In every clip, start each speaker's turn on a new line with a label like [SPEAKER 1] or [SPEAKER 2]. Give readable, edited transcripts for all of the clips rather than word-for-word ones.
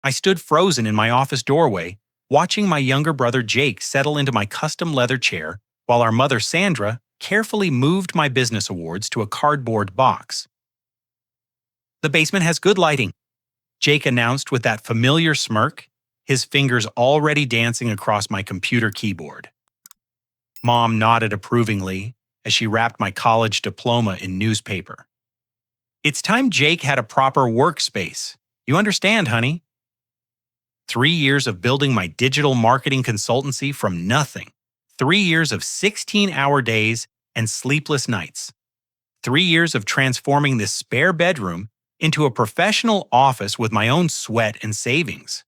[SPEAKER 1] I stood frozen in my office doorway, watching my younger brother Jake settle into my custom leather chair while our mother Sandra carefully moved my business awards to a cardboard box. "The basement has good lighting," Jake announced with that familiar smirk, his fingers already dancing across my computer keyboard. Mom nodded approvingly as she wrapped my college diploma in newspaper. "It's time Jake had a proper workspace. You understand, honey?" 3 years of building my digital marketing consultancy from nothing. 3 years of 16-hour days and sleepless nights. 3 years of transforming this spare bedroom into a professional office with my own sweat and savings.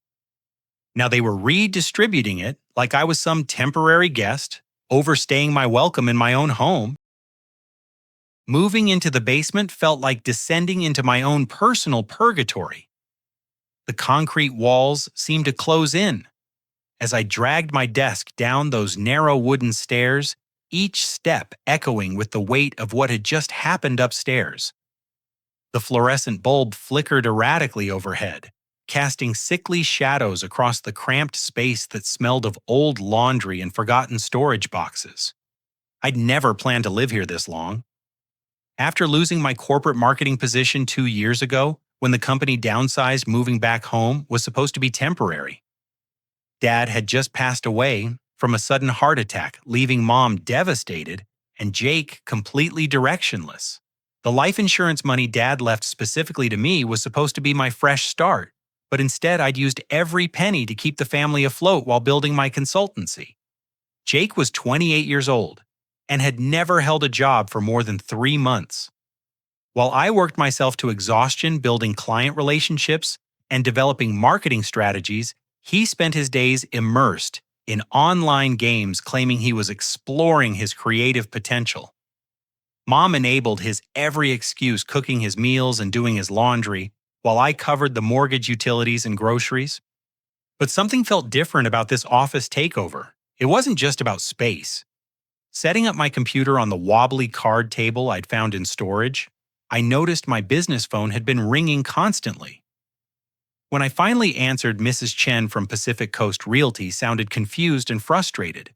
[SPEAKER 1] Now they were redistributing it like I was some temporary guest, overstaying my welcome in my own home. Moving into the basement felt like descending into my own personal purgatory. The concrete walls seemed to close in. As I dragged my desk down those narrow wooden stairs, each step echoing with the weight of what had just happened upstairs. The fluorescent bulb flickered erratically overhead, casting sickly shadows across the cramped space that smelled of old laundry and forgotten storage boxes. I'd never planned to live here this long. After losing my corporate marketing position 2 years ago, when the company downsized, moving back home was supposed to be temporary. Dad had just passed away from a sudden heart attack, leaving Mom devastated and Jake completely directionless. The life insurance money Dad left specifically to me was supposed to be my fresh start, but instead I'd used every penny to keep the family afloat while building my consultancy. Jake was 28 years old and had never held a job for more than 3 months. While I worked myself to exhaustion building client relationships and developing marketing strategies, he spent his days immersed in online games, claiming he was exploring his creative potential. Mom enabled his every excuse, cooking his meals and doing his laundry, while I covered the mortgage, utilities, and groceries. But something felt different about this office takeover. It wasn't just about space. Setting up my computer on the wobbly card table I'd found in storage, I noticed my business phone had been ringing constantly. When I finally answered, Mrs. Chen from Pacific Coast Realty sounded confused and frustrated.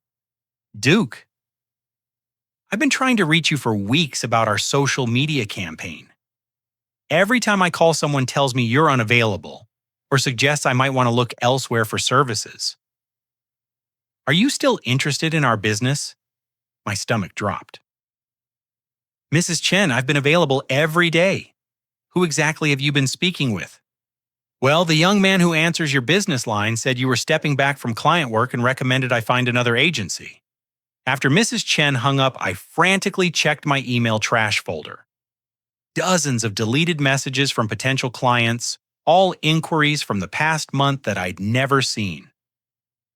[SPEAKER 1] "Duke, I've been trying to reach you for weeks about our social media campaign. Every time I call, someone tells me you're unavailable or suggests I might want to look elsewhere for services. Are you still interested in our business?" My stomach dropped. "Mrs. Chen, I've been available every day. Who exactly have you been speaking with?" "Well, the young man who answers your business line said you were stepping back from client work and recommended I find another agency." After Mrs. Chen hung up, I frantically checked my email trash folder. Dozens of deleted messages from potential clients, all inquiries from the past month that I'd never seen.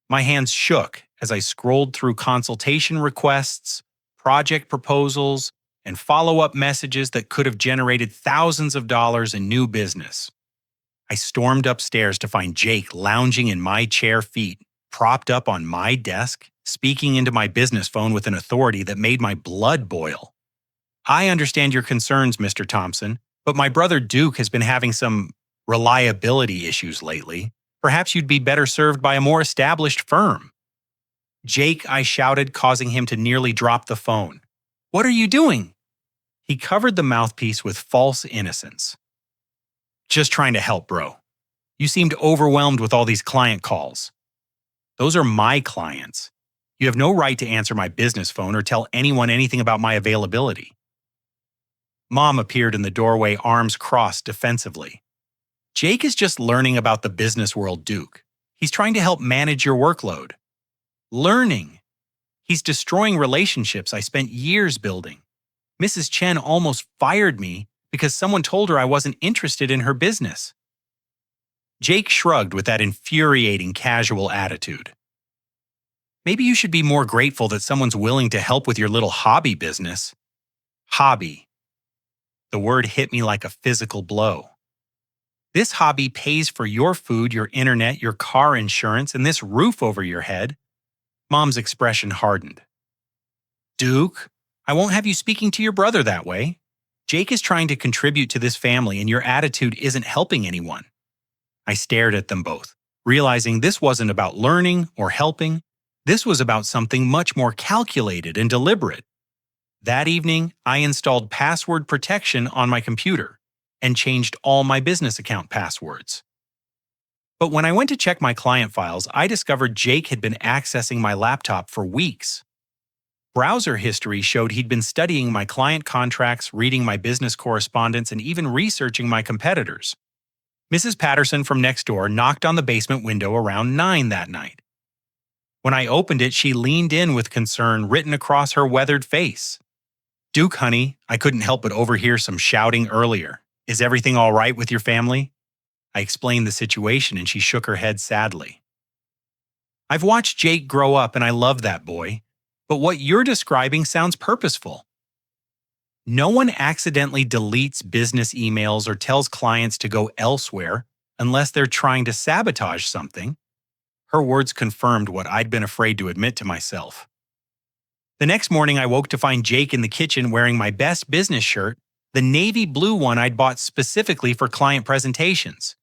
[SPEAKER 1] My hands shook as I scrolled through consultation requests, project proposals, and follow-up messages that could have generated thousands of dollars in new business. I stormed upstairs to find Jake lounging in my chair feet, propped up on my desk, speaking into my business phone with an authority that made my blood boil. "I understand your concerns, Mr. Thompson, but my brother Duke has been having some reliability issues lately. Perhaps you'd be better served by a more established firm." "Jake," I shouted, causing him to nearly drop the phone. "What are you doing?" He covered the mouthpiece with false innocence. "Just trying to help, bro. You seemed overwhelmed with all these client calls." "Those are my clients. You have no right to answer my business phone or tell anyone anything about my availability." Mom appeared in the doorway, arms crossed defensively. "Jake is just learning about the business world, Duke. He's trying to help manage your workload." "Learning? He's destroying relationships I spent years building. Mrs. Chen almost fired me because someone told her I wasn't interested in her business." Jake shrugged with that infuriating casual attitude. "Maybe you should be more grateful that someone's willing to help with your little hobby business." Hobby. The word hit me like a physical blow. This hobby pays for your food, your internet, your car insurance, and this roof over your head. Mom's expression hardened. "Duke, I won't have you speaking to your brother that way. Jake is trying to contribute to this family and your attitude isn't helping anyone." I stared at them both, realizing this wasn't about learning or helping. This was about something much more calculated and deliberate. That evening, I installed password protection on my computer and changed all my business account passwords. But when I went to check my client files, I discovered Jake had been accessing my laptop for weeks. Browser history showed he'd been studying my client contracts, reading my business correspondence, and even researching my competitors. Mrs. Patterson from next door knocked on the basement window around 9 that night. When I opened it, she leaned in with concern written across her weathered face. "Duke, honey, I couldn't help but overhear some shouting earlier. Is everything all right with your family?" I explained the situation and she shook her head sadly. "I've watched Jake grow up and I love that boy, but what you're describing sounds purposeful. No one accidentally deletes business emails or tells clients to go elsewhere unless they're trying to sabotage something." Her words confirmed what I'd been afraid to admit to myself. The next morning, I woke to find Jake in the kitchen wearing my best business shirt, the navy blue one I'd bought specifically for client presentations.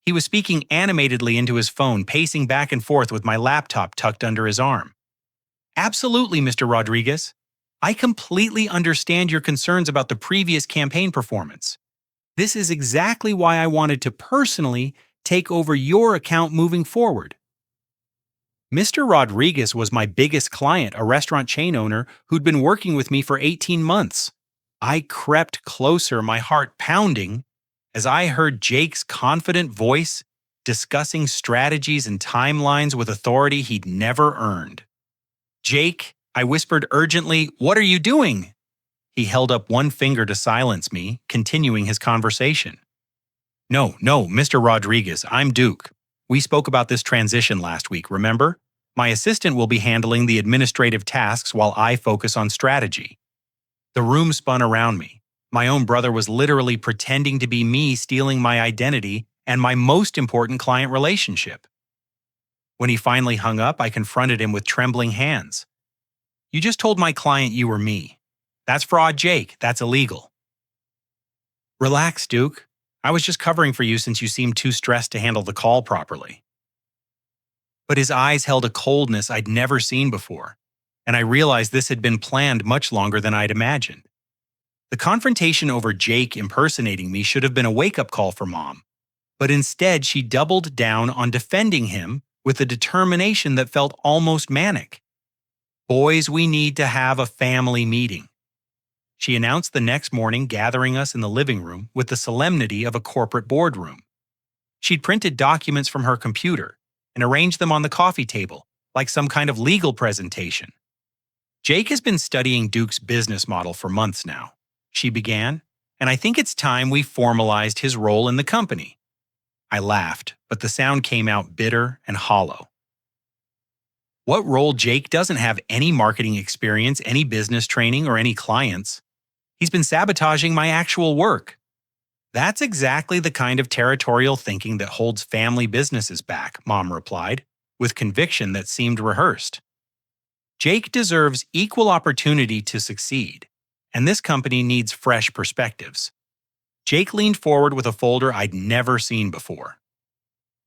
[SPEAKER 1] He was speaking animatedly into his phone, pacing back and forth with my laptop tucked under his arm. "Absolutely, Mr. Rodriguez. I completely understand your concerns about the previous campaign performance. This is exactly why I wanted to personally take over your account moving forward." Mr. Rodriguez was my biggest client, a restaurant chain owner who'd been working with me for 18 months. I crept closer, my heart pounding, as I heard Jake's confident voice discussing strategies and timelines with authority he'd never earned. "Jake," I whispered urgently, "what are you doing?" He held up one finger to silence me, continuing his conversation. No, Mr. Rodriguez, I'm Duke. We spoke about this transition last week, remember? My assistant will be handling the administrative tasks while I focus on strategy." The room spun around me. My own brother was literally pretending to be me, stealing my identity and my most important client relationship. When he finally hung up, I confronted him with trembling hands. "You just told my client you were me. That's fraud, Jake. That's illegal." "Relax, Duke. I was just covering for you since you seemed too stressed to handle the call properly." But his eyes held a coldness I'd never seen before, and I realized this had been planned much longer than I'd imagined. The confrontation over Jake impersonating me should have been a wake-up call for Mom, but instead she doubled down on defending him with a determination that felt almost manic. "Boys, we need to have a family meeting," she announced the next morning, gathering us in the living room with the solemnity of a corporate boardroom. She'd printed documents from her computer and arranged them on the coffee table, like some kind of legal presentation. "Jake has been studying Duke's business model for months now," she began, "and I think it's time we formalized his role in the company." I laughed, but the sound came out bitter and hollow. "What role? Jake doesn't have any marketing experience, any business training, or any clients. He's been sabotaging my actual work." "That's exactly the kind of territorial thinking that holds family businesses back," Mom replied, with conviction that seemed rehearsed. "Jake deserves equal opportunity to succeed, and this company needs fresh perspectives." Jake leaned forward with a folder I'd never seen before.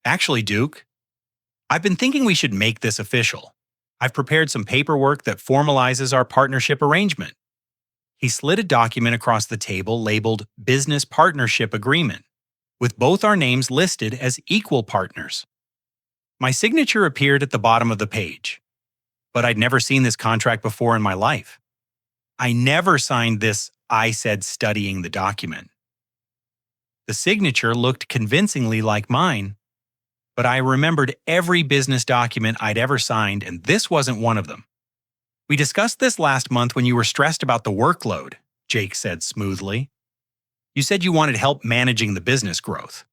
[SPEAKER 1] "Actually, Duke, I've been thinking we should make this official. I've prepared some paperwork that formalizes our partnership arrangement." He slid a document across the table labeled Business Partnership Agreement, with both our names listed as equal partners. My signature appeared at the bottom of the page, but I'd never seen this contract before in my life. "I never signed this," I said, studying the document. The signature looked convincingly like mine, but I remembered every business document I'd ever signed, and this wasn't one of them. "We discussed this last month when you were stressed about the workload," Jake said smoothly. "You said you wanted help managing the business growth."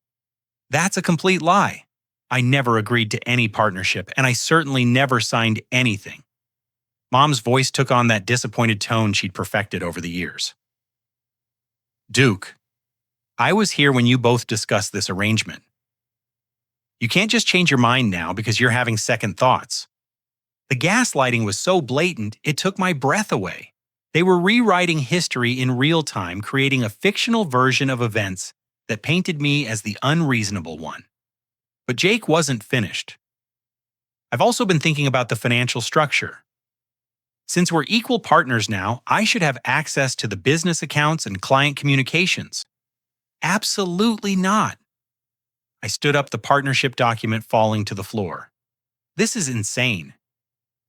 [SPEAKER 1] "That's a complete lie. I never agreed to any partnership, and I certainly never signed anything." Mom's voice took on that disappointed tone she'd perfected over the years. "Duke, I was here when you both discussed this arrangement. You can't just change your mind now because you're having second thoughts." The gaslighting was so blatant, it took my breath away. They were rewriting history in real time, creating a fictional version of events that painted me as the unreasonable one. But Jake wasn't finished. I've also been thinking about the financial structure. Since we're equal partners now, I should have access to the business accounts and client communications. Absolutely not. I stood up the partnership document falling to the floor. This is insane.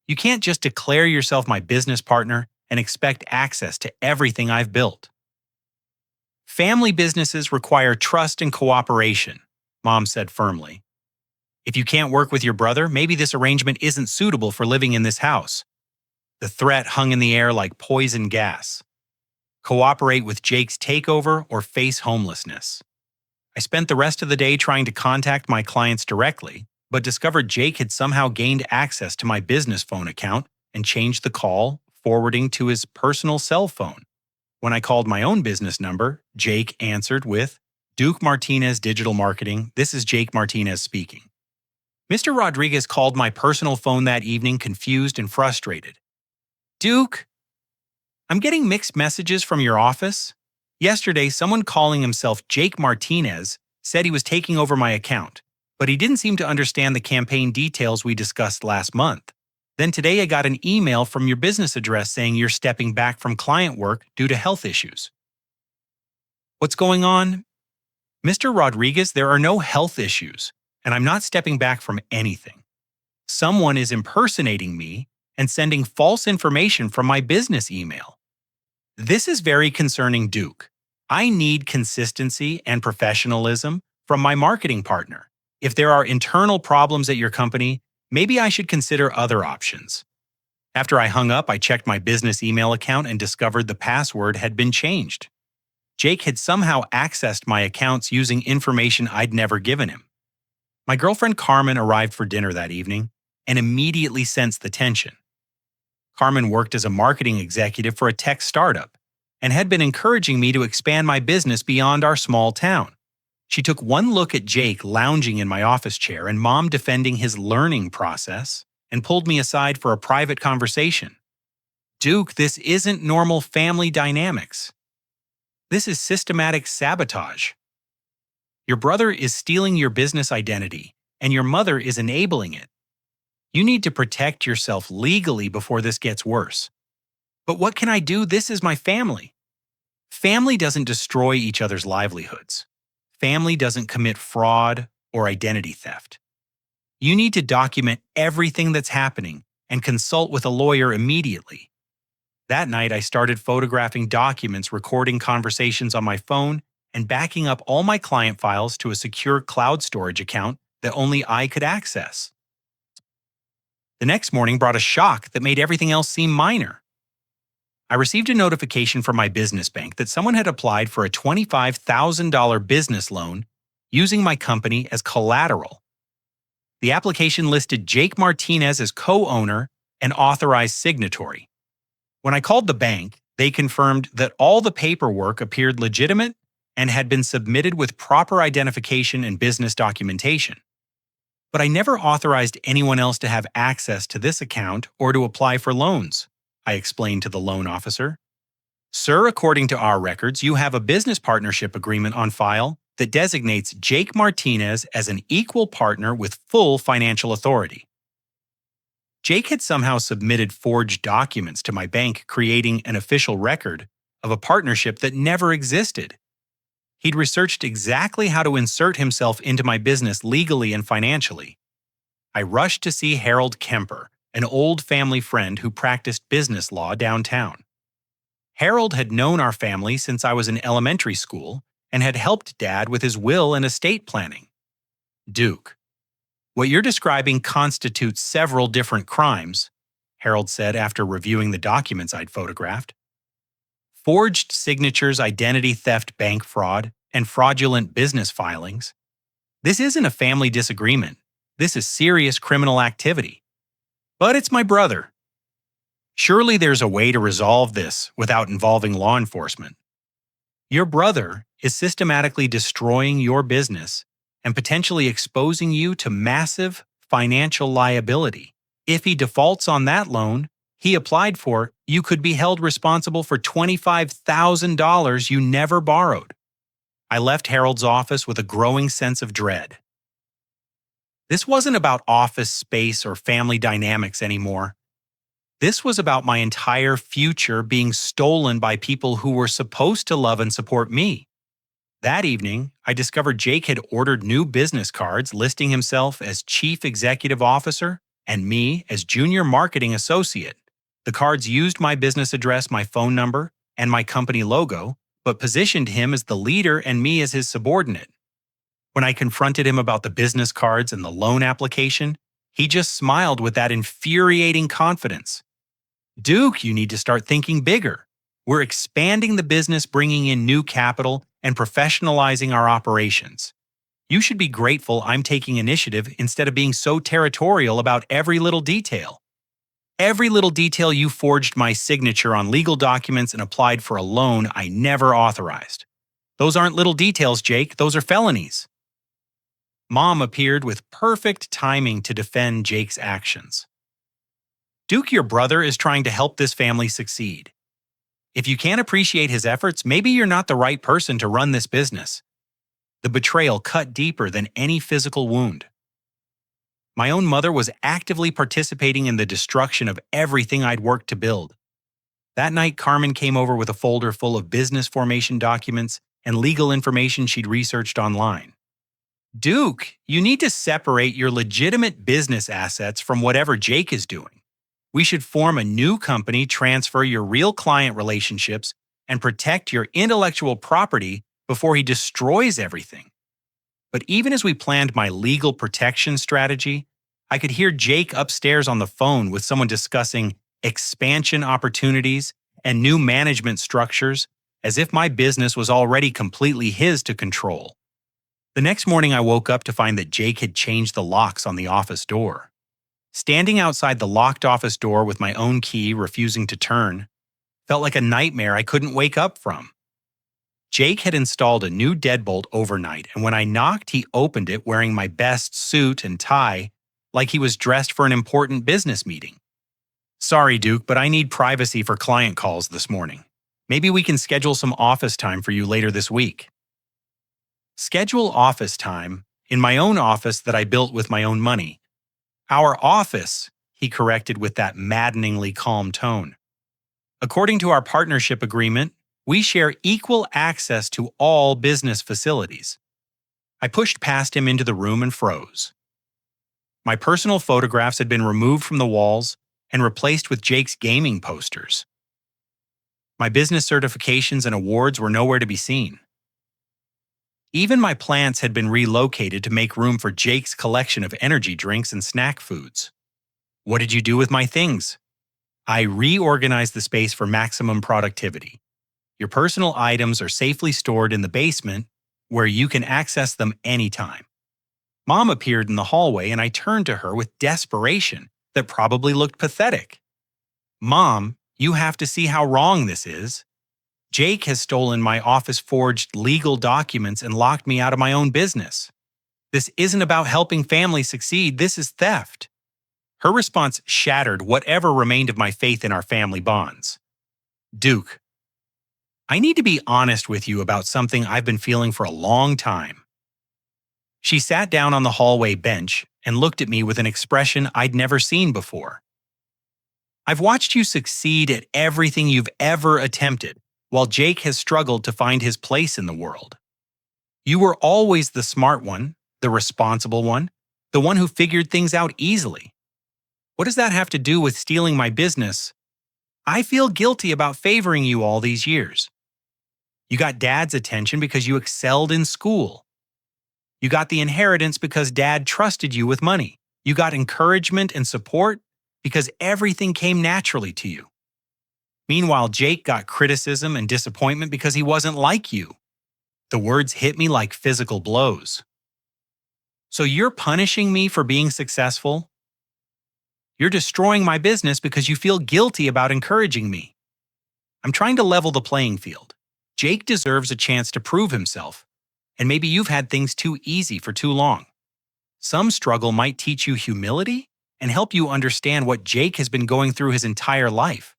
[SPEAKER 1] You can't just declare yourself my business partner and expect access to everything I've built. Family businesses require trust and cooperation, Mom said firmly. If you can't work with your brother, maybe this arrangement isn't suitable for living in this house. The threat hung in the air like poison gas. Cooperate with Jake's takeover or face homelessness. I spent the rest of the day trying to contact my clients directly, but discovered Jake had somehow gained access to my business phone account and changed the call, forwarding to his personal cell phone. When I called my own business number, Jake answered with, "Duke Martinez Digital Marketing, this is Jake Martinez speaking." Mr. Rodriguez called my personal phone that evening confused and frustrated. "Duke, I'm getting mixed messages from your office. Yesterday, someone calling himself Jake Martinez said he was taking over my account, but he didn't seem to understand the campaign details we discussed last month. Then today I got an email from your business address saying you're stepping back from client work due to health issues." What's going on? Mr. Rodriguez, there are no health issues, and I'm not stepping back from anything. Someone is impersonating me and sending false information from my business email. This is very concerning, Duke. I need consistency and professionalism from my marketing partner. If there are internal problems at your company, maybe I should consider other options. After I hung up, I checked my business email account and discovered the password had been changed. Jake had somehow accessed my accounts using information I'd never given him. My girlfriend Carmen arrived for dinner that evening and immediately sensed the tension. Carmen worked as a marketing executive for a tech startup and had been encouraging me to expand my business beyond our small town. She took one look at Jake lounging in my office chair and Mom defending his learning process and pulled me aside for a private conversation. "Duke, this isn't normal family dynamics. This is systematic sabotage. Your brother is stealing your business identity, and your mother is enabling it. You need to protect yourself legally before this gets worse." "But what can I do? This is my family." Family doesn't destroy each other's livelihoods. Family doesn't commit fraud or identity theft. You need to document everything that's happening and consult with a lawyer immediately. That night, I started photographing documents, recording conversations on my phone, and backing up all my client files to a secure cloud storage account that only I could access. The next morning brought a shock that made everything else seem minor. I received a notification from my business bank that someone had applied for a $25,000 business loan using my company as collateral. The application listed Jake Martinez as co-owner and authorized signatory. When I called the bank, they confirmed that all the paperwork appeared legitimate and had been submitted with proper identification and business documentation. But I never authorized anyone else to have access to this account or to apply for loans, I explained to the loan officer. "Sir, according to our records, you have a business partnership agreement on file that designates Jake Martinez as an equal partner with full financial authority." Jake had somehow submitted forged documents to my bank creating an official record of a partnership that never existed. He'd researched exactly how to insert himself into my business legally and financially. I rushed to see Harold Kemper, an old family friend who practiced business law downtown. Harold had known our family since I was in elementary school and had helped Dad with his will and estate planning. "Duke, what you're describing constitutes several different crimes," Harold said after reviewing the documents I'd photographed. "Forged signatures, identity theft, bank fraud, and fraudulent business filings. This isn't a family disagreement. This is serious criminal activity. But it's my brother. Surely there's a way to resolve this without involving law enforcement. Your brother is systematically destroying your business and potentially exposing you to massive financial liability. If he defaults on that loan he applied for, you could be held responsible for $25,000 you never borrowed." I left Harold's office with a growing sense of dread. This wasn't about office space or family dynamics anymore. This was about my entire future being stolen by people who were supposed to love and support me. That evening, I discovered Jake had ordered new business cards listing himself as Chief Executive Officer and me as Junior Marketing Associate. The cards used my business address, my phone number, and my company logo, but positioned him as the leader and me as his subordinate. When I confronted him about the business cards and the loan application, he just smiled with that infuriating confidence. Duke, you need to start thinking bigger. We're expanding the business, bringing in new capital, and professionalizing our operations. You should be grateful I'm taking initiative instead of being so territorial about every little detail. Every little detail you forged my signature on legal documents and applied for a loan I never authorized. Those aren't little details, Jake. Those are felonies. Mom appeared with perfect timing to defend Jake's actions. Duke, your brother, is trying to help this family succeed. If you can't appreciate his efforts, maybe you're not the right person to run this business. The betrayal cut deeper than any physical wound. My own mother was actively participating in the destruction of everything I'd worked to build. That night, Carmen came over with a folder full of business formation documents and legal information she'd researched online. Duke, you need to separate your legitimate business assets from whatever Jake is doing. We should form a new company, transfer your real client relationships, and protect your intellectual property before he destroys everything. But even as we planned my legal protection strategy, I could hear Jake upstairs on the phone with someone discussing expansion opportunities and new management structures, as if my business was already completely his to control. The next morning, I woke up to find that Jake had changed the locks on the office door. Standing outside the locked office door with my own key refusing to turn felt like a nightmare I couldn't wake up from. Jake had installed a new deadbolt overnight, and when I knocked, he opened it wearing my best suit and tie, like he was dressed for an important business meeting. Sorry, Duke, but I need privacy for client calls this morning. Maybe we can schedule some office time for you later this week. Schedule office time in my own office that I built with my own money. Our office, he corrected with that maddeningly calm tone. According to our partnership agreement, we share equal access to all business facilities. I pushed past him into the room and froze. My personal photographs had been removed from the walls and replaced with Jake's gaming posters. My business certifications and awards were nowhere to be seen. Even my plants had been relocated to make room for Jake's collection of energy drinks and snack foods. What did you do with my things? I reorganized the space for maximum productivity. Your personal items are safely stored in the basement where you can access them anytime. Mom appeared in the hallway and I turned to her with desperation that probably looked pathetic. Mom, you have to see how wrong this is. Jake has stolen my office-forged legal documents and locked me out of my own business. This isn't about helping families succeed, this is theft. Her response shattered whatever remained of my faith in our family bonds. Duke, I need to be honest with you about something I've been feeling for a long time. She sat down on the hallway bench and looked at me with an expression I'd never seen before. I've watched you succeed at everything you've ever attempted, while Jake has struggled to find his place in the world. You were always the smart one, the responsible one, the one who figured things out easily. What does that have to do with stealing my business? I feel guilty about favoring you all these years. You got Dad's attention because you excelled in school. You got the inheritance because Dad trusted you with money. You got encouragement and support because everything came naturally to you. Meanwhile, Jake got criticism and disappointment because he wasn't like you. The words hit me like physical blows. So you're punishing me for being successful? You're destroying my business because you feel guilty about encouraging me. I'm trying to level the playing field. Jake deserves a chance to prove himself, and maybe you've had things too easy for too long. Some struggle might teach you humility and help you understand what Jake has been going through his entire life.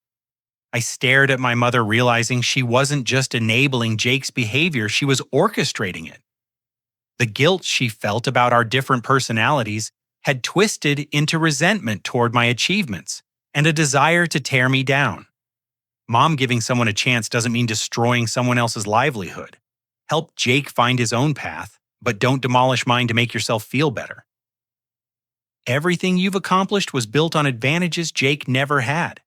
[SPEAKER 1] I stared at my mother, realizing she wasn't just enabling Jake's behavior, she was orchestrating it. The guilt she felt about our different personalities had twisted into resentment toward my achievements and a desire to tear me down. Mom giving someone a chance doesn't mean destroying someone else's livelihood. Help Jake find his own path, but don't demolish mine to make yourself feel better. Everything you've accomplished was built on advantages Jake never had.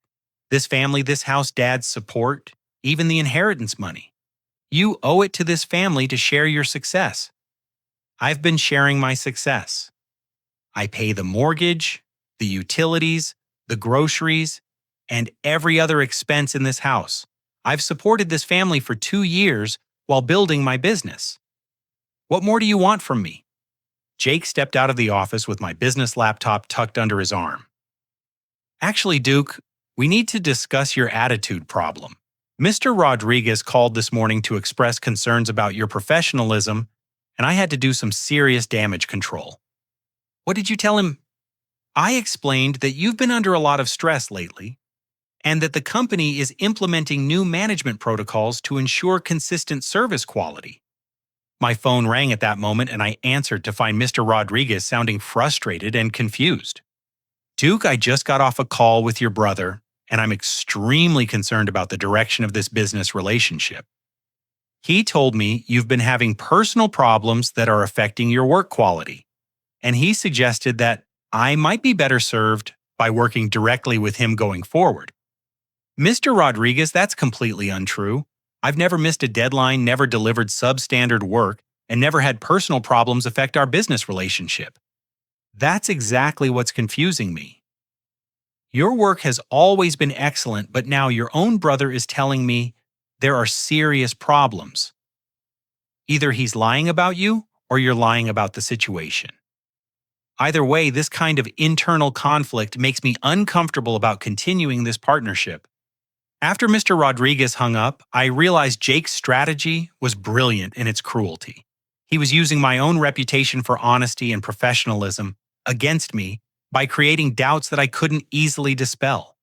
[SPEAKER 1] This family, this house, Dad's support, even the inheritance money. You owe it to this family to share your success. I've been sharing my success. I pay the mortgage, the utilities, the groceries, and every other expense in this house. I've supported this family for 2 years while building my business. What more do you want from me? Jake stepped out of the office with my business laptop tucked under his arm. Actually, Duke, we need to discuss your attitude problem. Mr. Rodriguez called this morning to express concerns about your professionalism, and I had to do some serious damage control. What did you tell him? I explained that you've been under a lot of stress lately, and that the company is implementing new management protocols to ensure consistent service quality. My phone rang at that moment, and I answered to find Mr. Rodriguez sounding frustrated and confused. Duke, I just got off a call with your brother, and I'm extremely concerned about the direction of this business relationship. He told me you've been having personal problems that are affecting your work quality, and he suggested that I might be better served by working directly with him going forward. Mr. Rodriguez, that's completely untrue. I've never missed a deadline, never delivered substandard work, and never had personal problems affect our business relationship. That's exactly what's confusing me. Your work has always been excellent, but now your own brother is telling me there are serious problems. Either he's lying about you, or you're lying about the situation. Either way, this kind of internal conflict makes me uncomfortable about continuing this partnership. After Mr. Rodriguez hung up, I realized Jake's strategy was brilliant in its cruelty. He was using my own reputation for honesty and professionalism against me by creating doubts that I couldn't easily dispel.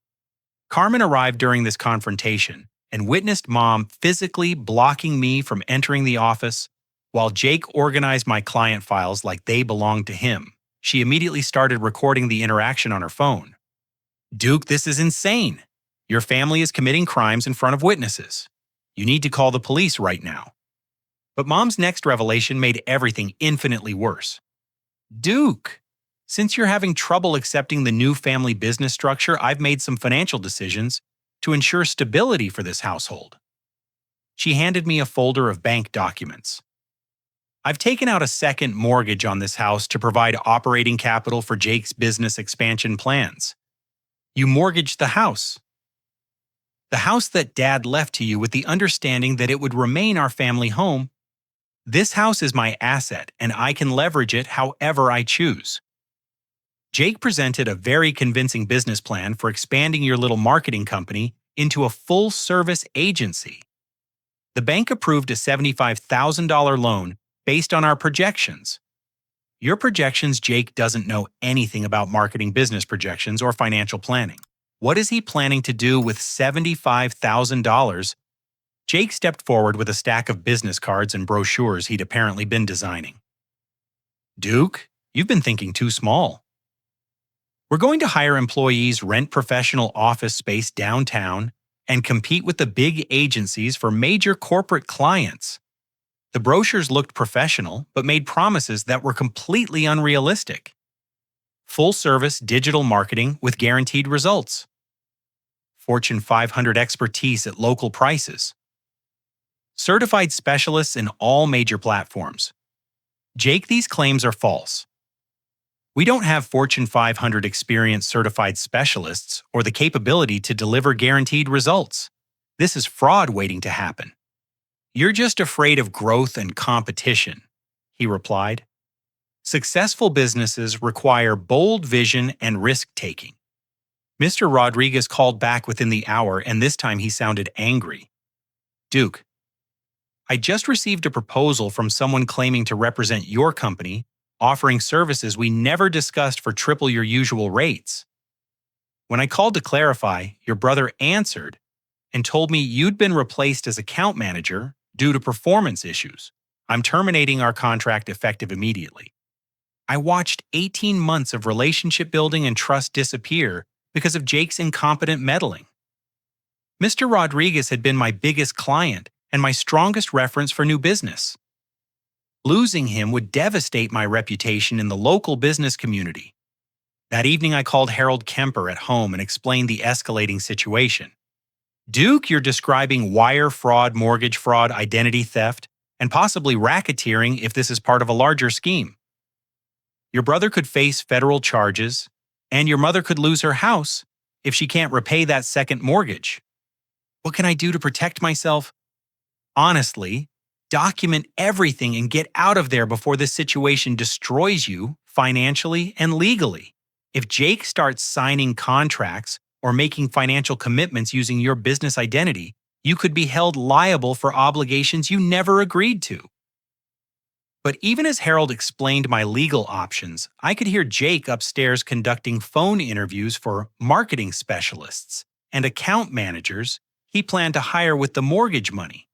[SPEAKER 1] Carmen arrived during this confrontation and witnessed Mom physically blocking me from entering the office while Jake organized my client files like they belonged to him. She immediately started recording the interaction on her phone. Duke, this is insane. Your family is committing crimes in front of witnesses. You need to call the police right now. But Mom's next revelation made everything infinitely worse. Duke, since you're having trouble accepting the new family business structure, I've made some financial decisions to ensure stability for this household. She handed me a folder of bank documents. I've taken out a second mortgage on this house to provide operating capital for Jake's business expansion plans. You mortgaged the house. The house that Dad left to you with the understanding that it would remain our family home. This house is my asset, and I can leverage it however I choose. Jake presented a very convincing business plan for expanding your little marketing company into a full-service agency. The bank approved a $75,000 loan based on our projections. Your projections, Jake doesn't know anything about marketing business projections or financial planning. What is he planning to do with $75,000? Jake stepped forward with a stack of business cards and brochures he'd apparently been designing. Duke, you've been thinking too small. We're going to hire employees, rent professional office space downtown, and compete with the big agencies for major corporate clients. The brochures looked professional, but made promises that were completely unrealistic. Full-service digital marketing with guaranteed results. Fortune 500 expertise at local prices. Certified specialists in all major platforms. Jake, these claims are false. We don't have Fortune 500 experienced certified specialists or the capability to deliver guaranteed results. This is fraud waiting to happen. You're just afraid of growth and competition, he replied. Successful businesses require bold vision and risk-taking. Mr. Rodriguez called back within the hour, and this time he sounded angry. Duke, I just received a proposal from someone claiming to represent your company, offering services we never discussed for triple your usual rates. When I called to clarify, your brother answered and told me you'd been replaced as account manager due to performance issues. I'm terminating our contract effective immediately. I watched 18 months of relationship building and trust disappear because of Jake's incompetent meddling. Mr. Rodriguez had been my biggest client and my strongest reference for new business. Losing him would devastate my reputation in the local business community. That evening, I called Harold Kemper at home and explained the escalating situation. Duke, you're describing wire fraud, mortgage fraud, identity theft, and possibly racketeering if this is part of a larger scheme. Your brother could face federal charges, and your mother could lose her house if she can't repay that second mortgage. What can I do to protect myself? Honestly, document everything and get out of there before this situation destroys you financially and legally. If Jake starts signing contracts or making financial commitments using your business identity, you could be held liable for obligations you never agreed to. But even as Harold explained my legal options, I could hear Jake upstairs conducting phone interviews for marketing specialists and account managers he planned to hire with the mortgage money.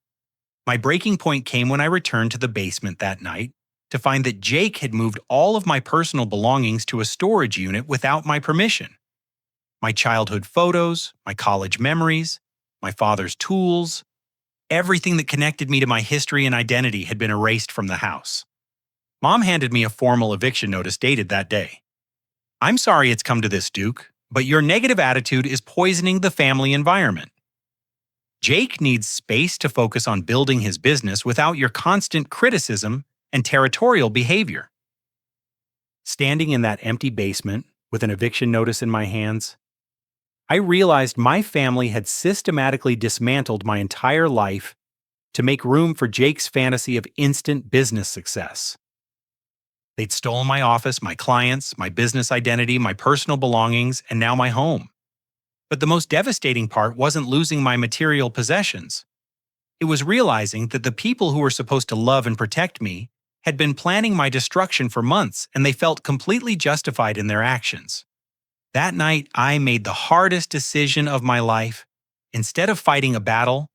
[SPEAKER 1] My breaking point came when I returned to the basement that night to find that Jake had moved all of my personal belongings to a storage unit without my permission. My childhood photos, my college memories, my father's tools, everything that connected me to my history and identity had been erased from the house. Mom handed me a formal eviction notice dated that day. I'm sorry it's come to this, Duke, but your negative attitude is poisoning the family environment. Jake needs space to focus on building his business without your constant criticism and territorial behavior. Standing in that empty basement with an eviction notice in my hands, I realized my family had systematically dismantled my entire life to make room for Jake's fantasy of instant business success. They'd stolen my office, my clients, my business identity, my personal belongings, and now my home. But the most devastating part wasn't losing my material possessions. It was realizing that the people who were supposed to love and protect me had been planning my destruction for months, and they felt completely justified in their actions. That night, I made the hardest decision of my life. Instead of fighting a battle,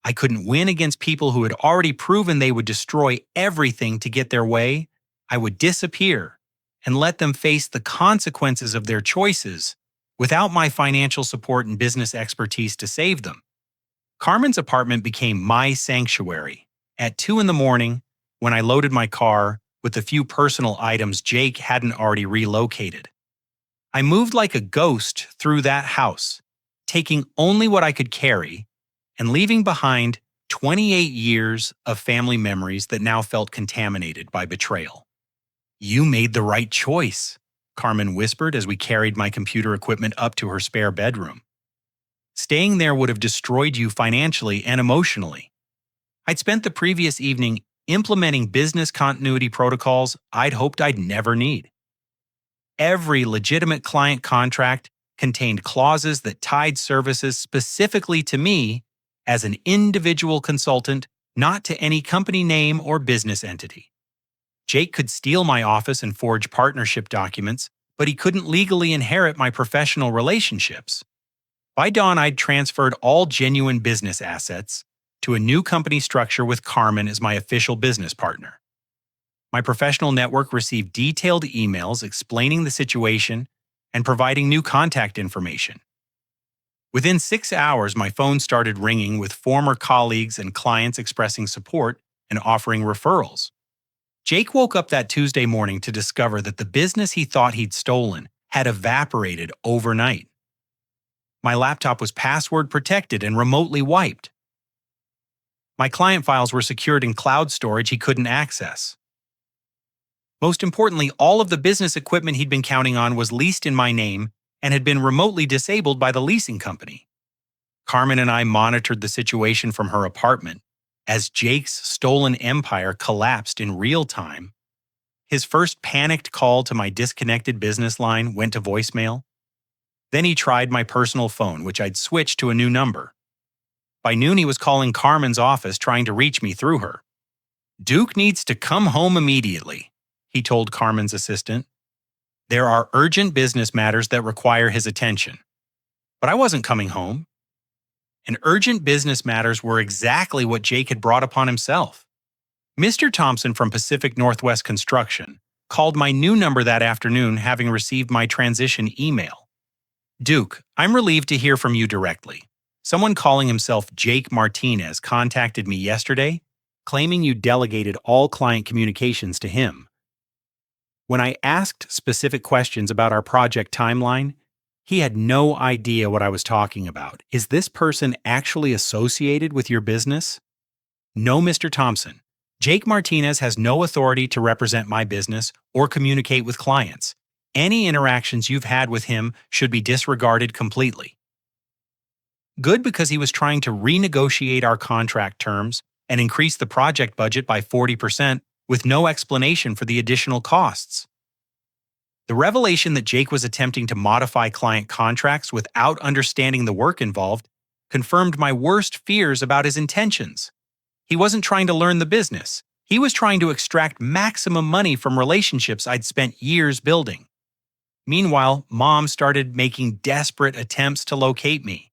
[SPEAKER 1] I couldn't win against people who had already proven they would destroy everything to get their way. I would disappear and let them face the consequences of their choices without my financial support and business expertise to save them. Carmen's apartment became my sanctuary. At 2 a.m, when I loaded my car with the few personal items Jake hadn't already relocated, I moved like a ghost through that house, taking only what I could carry and leaving behind 28 years of family memories that now felt contaminated by betrayal. You made the right choice, Carmen whispered as we carried my computer equipment up to her spare bedroom. Staying there would have destroyed you financially and emotionally. I'd spent the previous evening implementing business continuity protocols I'd hoped I'd never need. Every legitimate client contract contained clauses that tied services specifically to me as an individual consultant, not to any company name or business entity. Jake could steal my office and forge partnership documents, but he couldn't legally inherit my professional relationships. By dawn, I'd transferred all genuine business assets to a new company structure with Carmen as my official business partner. My professional network received detailed emails explaining the situation and providing new contact information. Within 6 hours, my phone started ringing with former colleagues and clients expressing support and offering referrals. Jake woke up that Tuesday morning to discover that the business he thought he'd stolen had evaporated overnight. My laptop was password protected and remotely wiped. My client files were secured in cloud storage he couldn't access. Most importantly, all of the business equipment he'd been counting on was leased in my name and had been remotely disabled by the leasing company. Carmen and I monitored the situation from her apartment as Jake's stolen empire collapsed in real time. His first panicked call to my disconnected business line went to voicemail. Then he tried my personal phone, which I'd switched to a new number. By noon, he was calling Carmen's office trying to reach me through her. Duke needs to come home immediately, he told Carmen's assistant. There are urgent business matters that require his attention. But I wasn't coming home. And urgent business matters were exactly what Jake had brought upon himself. Mr. Thompson from Pacific Northwest Construction, called my new number that afternoon having received my transition email. Duke, I'm relieved to hear from you directly. Someone calling himself Jake Martinez contacted me yesterday, claiming you delegated all client communications to him. When I asked specific questions about our project timeline, he had no idea what I was talking about. Is this person actually associated with your business? No, Mr. Thompson. Jake Martinez has no authority to represent my business or communicate with clients. Any interactions you've had with him should be disregarded completely. Good, because he was trying to renegotiate our contract terms and increase the project budget by 40% with no explanation for the additional costs. The revelation that Jake was attempting to modify client contracts without understanding the work involved confirmed my worst fears about his intentions. He wasn't trying to learn the business. He was trying to extract maximum money from relationships I'd spent years building. Meanwhile, Mom started making desperate attempts to locate me.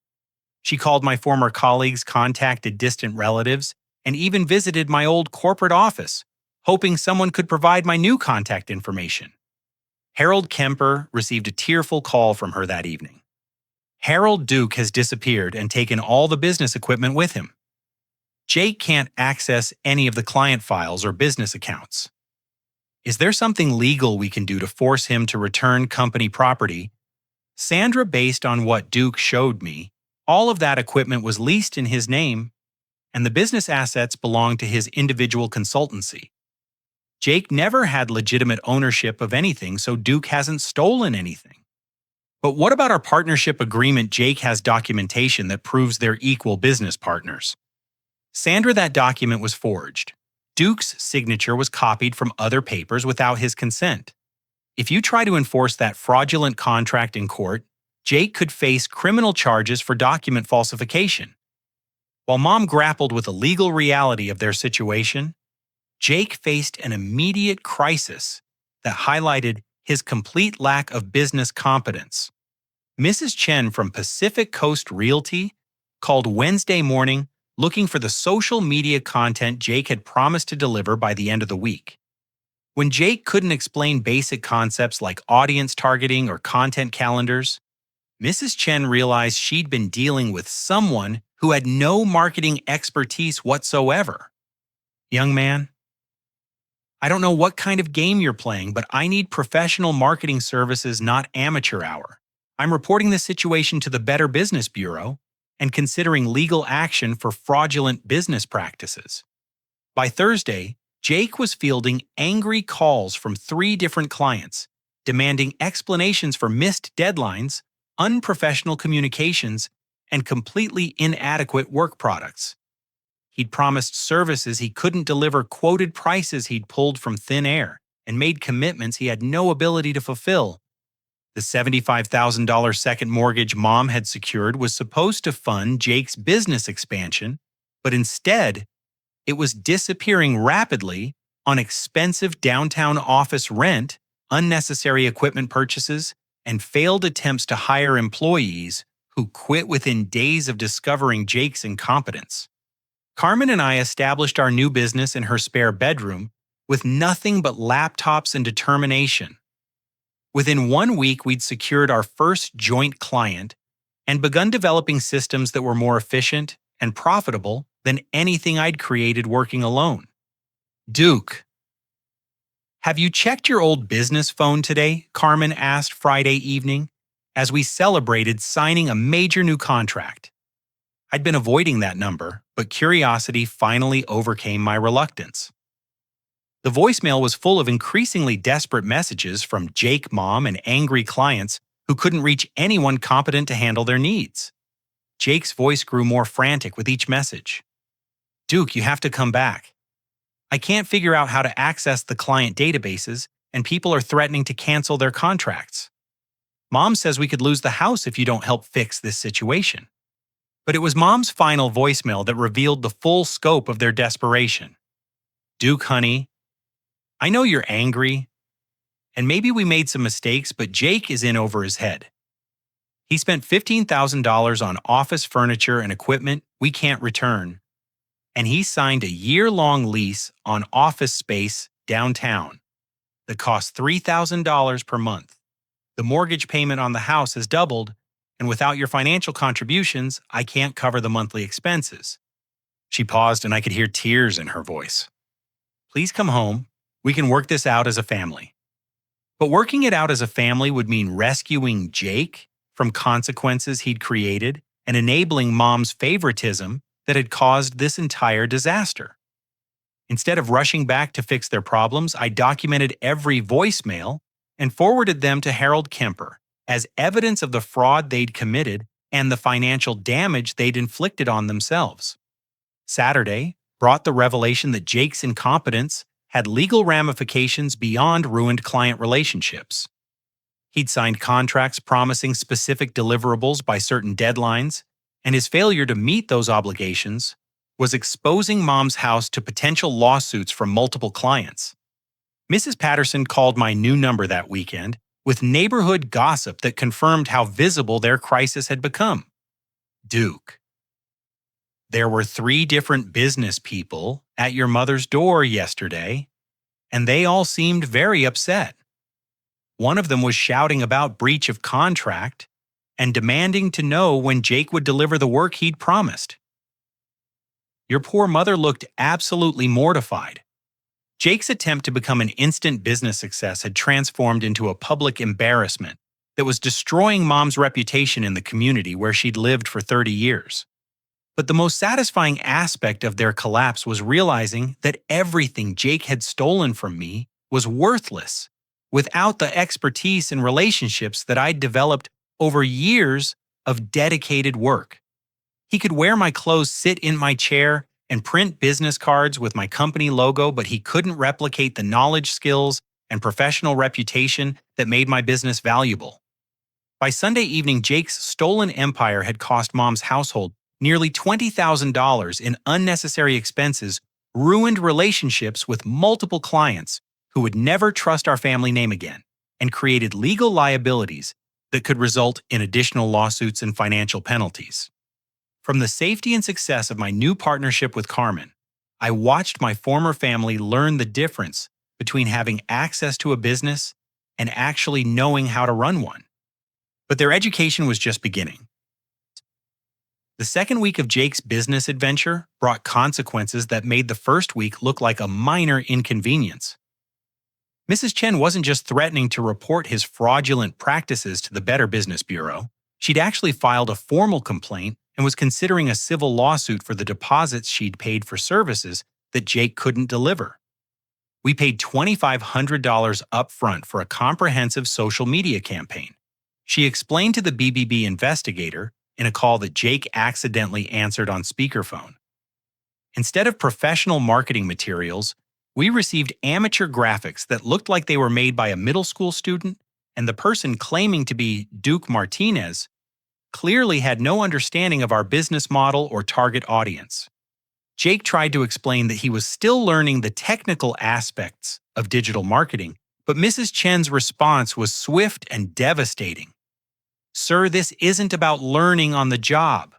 [SPEAKER 1] She called my former colleagues, contacted distant relatives, and even visited my old corporate office, hoping someone could provide my new contact information. Harold Kemper received a tearful call from her that evening. Harold Duke has disappeared and taken all the business equipment with him. Jake can't access any of the client files or business accounts. Is there something legal we can do to force him to return company property? Sandra, based on what Duke showed me, all of that equipment was leased in his name, and the business assets belonged to his individual consultancy. Jake never had legitimate ownership of anything, so Duke hasn't stolen anything. But what about our partnership agreement? Jake has documentation that proves they're equal business partners. Sandra, that document was forged. Duke's signature was copied from other papers without his consent. If you try to enforce that fraudulent contract in court, Jake could face criminal charges for document falsification. While Mom grappled with the legal reality of their situation, Jake faced an immediate crisis that highlighted his complete lack of business competence. Mrs. Chen from Pacific Coast Realty called Wednesday morning looking for the social media content Jake had promised to deliver by the end of the week. When Jake couldn't explain basic concepts like audience targeting or content calendars, Mrs. Chen realized she'd been dealing with someone who had no marketing expertise whatsoever. Young man, I don't know what kind of game you're playing, but I need professional marketing services, not amateur hour. I'm reporting this situation to the Better Business Bureau and considering legal action for fraudulent business practices. By Thursday, Jake was fielding angry calls from 3 different clients, demanding explanations for missed deadlines, unprofessional communications, and completely inadequate work products. He'd promised services he couldn't deliver, quoted prices he'd pulled from thin air, and made commitments he had no ability to fulfill. The $75,000 second mortgage Mom had secured was supposed to fund Jake's business expansion, but instead, it was disappearing rapidly on expensive downtown office rent, unnecessary equipment purchases, and failed attempts to hire employees who quit within days of discovering Jake's incompetence. Carmen and I established our new business in her spare bedroom with nothing but laptops and determination. Within 1 week, we'd secured our first joint client and begun developing systems that were more efficient and profitable than anything I'd created working alone. Duke, have you checked your old business phone today? Carmen asked Friday evening as we celebrated signing a major new contract. I'd been avoiding that number, but curiosity finally overcame my reluctance. The voicemail was full of increasingly desperate messages from Jake, Mom, and angry clients who couldn't reach anyone competent to handle their needs. Jake's voice grew more frantic with each message. Duke, you have to come back. I can't figure out how to access the client databases, and people are threatening to cancel their contracts. Mom says we could lose the house if you don't help fix this situation. But it was Mom's final voicemail that revealed the full scope of their desperation. Duke, honey, I know you're angry, and maybe we made some mistakes, but Jake is in over his head. He spent $15,000 on office furniture and equipment we can't return, and he signed a year-long lease on office space downtown. that cost $3,000 per month. The mortgage payment on the house has doubled, and without your financial contributions, I can't cover the monthly expenses." She paused and I could hear tears in her voice. "Please come home. We can work this out as a family." But working it out as a family would mean rescuing Jake from consequences he'd created and enabling Mom's favoritism that had caused this entire disaster. Instead of rushing back to fix their problems, I documented every voicemail and forwarded them to Harold Kemper as evidence of the fraud they'd committed and the financial damage they'd inflicted on themselves. Saturday brought the revelation that Jake's incompetence had legal ramifications beyond ruined client relationships. He'd signed contracts promising specific deliverables by certain deadlines, and his failure to meet those obligations was exposing Mom's house to potential lawsuits from multiple clients. Mrs. Patterson called my new number that weekend with neighborhood gossip that confirmed how visible their crisis had become. "Duke, there were 3 different business people at your mother's door yesterday, and they all seemed very upset. One of them was shouting about breach of contract and demanding to know when Jake would deliver the work he'd promised. Your poor mother looked absolutely mortified." Jake's attempt to become an instant business success had transformed into a public embarrassment that was destroying Mom's reputation in the community where she'd lived for 30 years. But the most satisfying aspect of their collapse was realizing that everything Jake had stolen from me was worthless without the expertise and relationships that I'd developed over years of dedicated work. He could wear my clothes, sit in my chair, and print business cards with my company logo, but he couldn't replicate the knowledge, skills, and professional reputation that made my business valuable. By Sunday evening, Jake's stolen empire had cost Mom's household nearly $20,000 in unnecessary expenses, ruined relationships with multiple clients who would never trust our family name again, and created legal liabilities that could result in additional lawsuits and financial penalties. From the safety and success of my new partnership with Carmen, I watched my former family learn the difference between having access to a business and actually knowing how to run one. But their education was just beginning. The second week of Jake's business adventure brought consequences that made the first week look like a minor inconvenience. Mrs. Chen wasn't just threatening to report his fraudulent practices to the Better Business Bureau. She'd actually filed a formal complaint and was considering a civil lawsuit for the deposits she'd paid for services that Jake couldn't deliver. We paid $2,500 upfront for a comprehensive social media campaign. She explained to the BBB investigator in a call that Jake accidentally answered on speakerphone. Instead of professional marketing materials, we received amateur graphics that looked like they were made by a middle school student, and the person claiming to be Duke Martinez clearly had no understanding of our business model or target audience. Jake tried to explain that he was still learning the technical aspects of digital marketing, but Mrs. Chen's response was swift and devastating. "Sir, this isn't about learning on the job.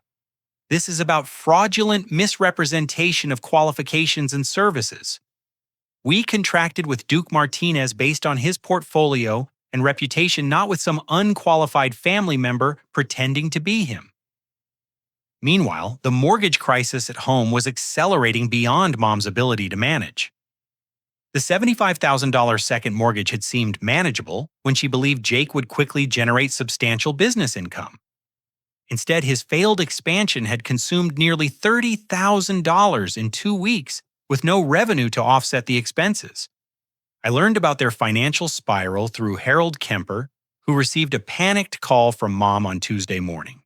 [SPEAKER 1] This is about fraudulent misrepresentation of qualifications and services. We contracted with Duke Martinez based on his portfolio and reputation, not with some unqualified family member pretending to be him." Meanwhile, the mortgage crisis at home was accelerating beyond Mom's ability to manage. The $75,000 second mortgage had seemed manageable when she believed Jake would quickly generate substantial business income. Instead, his failed expansion had consumed nearly $30,000 in 2 weeks with no revenue to offset the expenses. I learned about their financial spiral through Harold Kemper, who received a panicked call from Mom on Tuesday morning.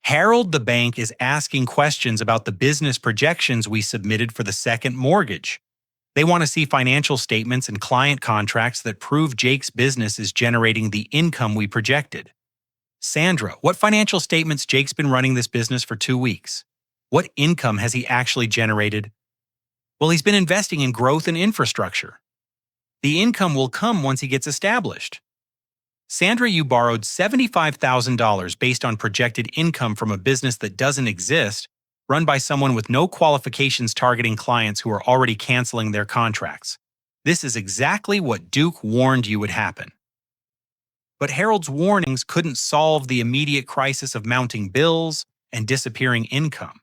[SPEAKER 1] "Harold, the bank is asking questions about the business projections we submitted for the second mortgage. They want to see financial statements and client contracts that prove Jake's business is generating the income we projected." "Sandra, what financial statements? Jake's been running this business for 2 weeks. What income has he actually generated?" "Well, he's been investing in growth and infrastructure. The income will come once he gets established." "Sandra, you borrowed $75,000 based on projected income from a business that doesn't exist, run by someone with no qualifications targeting clients who are already canceling their contracts. This is exactly what Duke warned you would happen. But Harold's warnings couldn't solve the immediate crisis of mounting bills and disappearing income.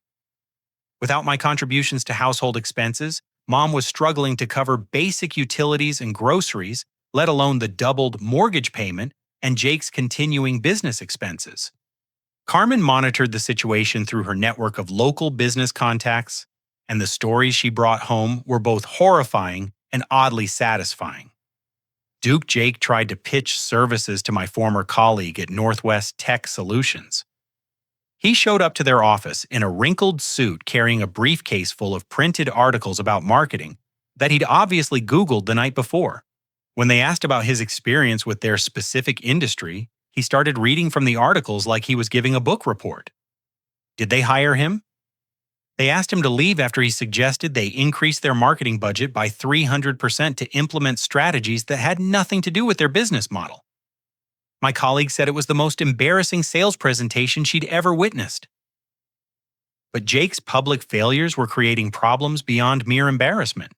[SPEAKER 1] Without my contributions to household expenses, Mom was struggling to cover basic utilities and groceries, let alone the doubled mortgage payment and Jake's continuing business expenses. Carmen monitored the situation through her network of local business contacts, and the stories she brought home were both horrifying and oddly satisfying. Jake tried to pitch services to my former colleague at Northwest Tech Solutions. He showed up to their office in a wrinkled suit carrying a briefcase full of printed articles about marketing that he'd obviously Googled the night before. When they asked about his experience with their specific industry, he started reading from the articles like he was giving a book report. Did they hire him? They asked him to leave after he suggested they increase their marketing budget by 300% to implement strategies that had nothing to do with their business model. My colleague said it was the most embarrassing sales presentation she'd ever witnessed. But Jake's public failures were creating problems beyond mere embarrassment.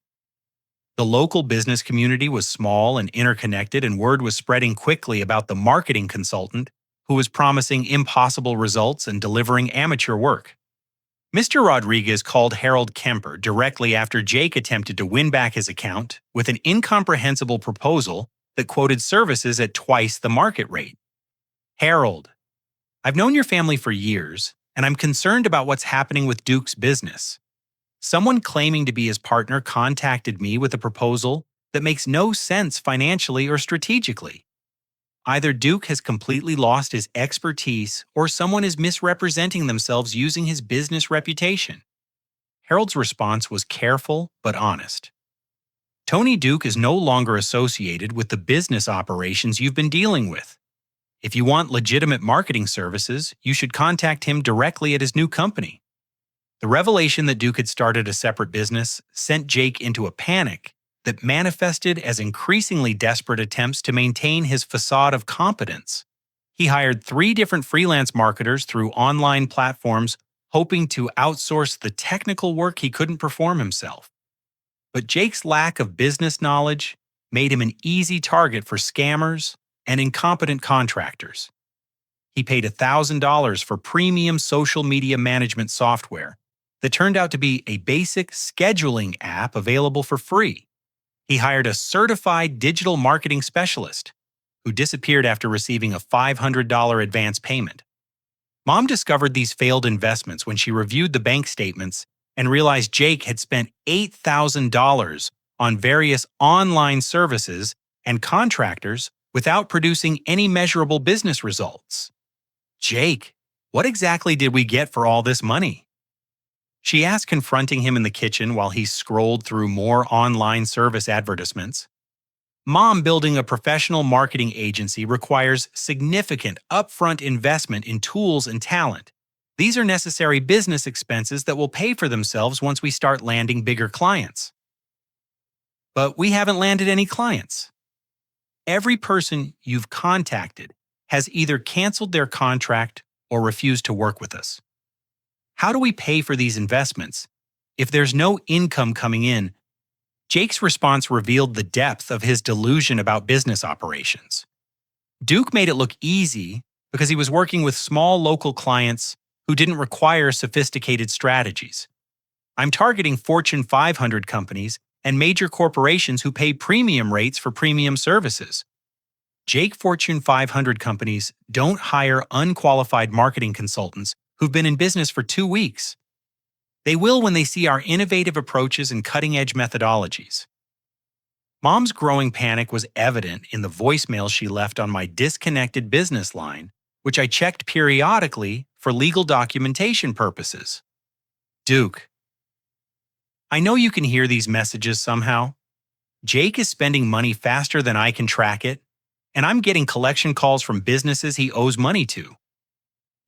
[SPEAKER 1] The local business community was small and interconnected, and word was spreading quickly about the marketing consultant who was promising impossible results and delivering amateur work. Mr. Rodriguez called Harold Kemper directly after Jake attempted to win back his account with an incomprehensible proposal that quoted services at twice the market rate. Harold, I've known your family for years, and I'm concerned about what's happening with Duke's business. Someone claiming to be his partner contacted me with a proposal that makes no sense financially or strategically. Either Duke has completely lost his expertise or someone is misrepresenting themselves using his business reputation. Harold's response was careful but honest. Tony Duke is no longer associated with the business operations you've been dealing with. If you want legitimate marketing services, you should contact him directly at his new company. The revelation that Duke had started a separate business sent Jake into a panic that manifested as increasingly desperate attempts to maintain his facade of competence. He hired 3 different freelance marketers through online platforms, hoping to outsource the technical work he couldn't perform himself. But Jake's lack of business knowledge made him an easy target for scammers and incompetent contractors. He paid $1,000 for premium social media management software that turned out to be a basic scheduling app available for free. He hired a certified digital marketing specialist who disappeared after receiving a $500 advance payment. Mom discovered these failed investments when she reviewed the bank statements and realized Jake had spent $8,000 on various online services and contractors without producing any measurable business results. Jake, what exactly did we get for all this money? She asked, confronting him in the kitchen while he scrolled through more online service advertisements. Mom, building a professional marketing agency requires significant upfront investment in tools and talent. These are necessary business expenses that will pay for themselves once we start landing bigger clients. But we haven't landed any clients. Every person you've contacted has either canceled their contract or refused to work with us. How do we pay for these investments if there's no income coming in? Jake's response revealed the depth of his delusion about business operations. Duke made it look easy because he was working with small local clients who didn't require sophisticated strategies. I'm targeting Fortune 500 companies and major corporations who pay premium rates for premium services. Jake, Fortune 500 companies don't hire unqualified marketing consultants who've been in business for 2 weeks. They will when they see our innovative approaches and cutting-edge methodologies. Mom's growing panic was evident in the voicemail she left on my disconnected business line, which I checked periodically for legal documentation purposes. Duke, I know you can hear these messages somehow. Jake is spending money faster than I can track it, and I'm getting collection calls from businesses he owes money to.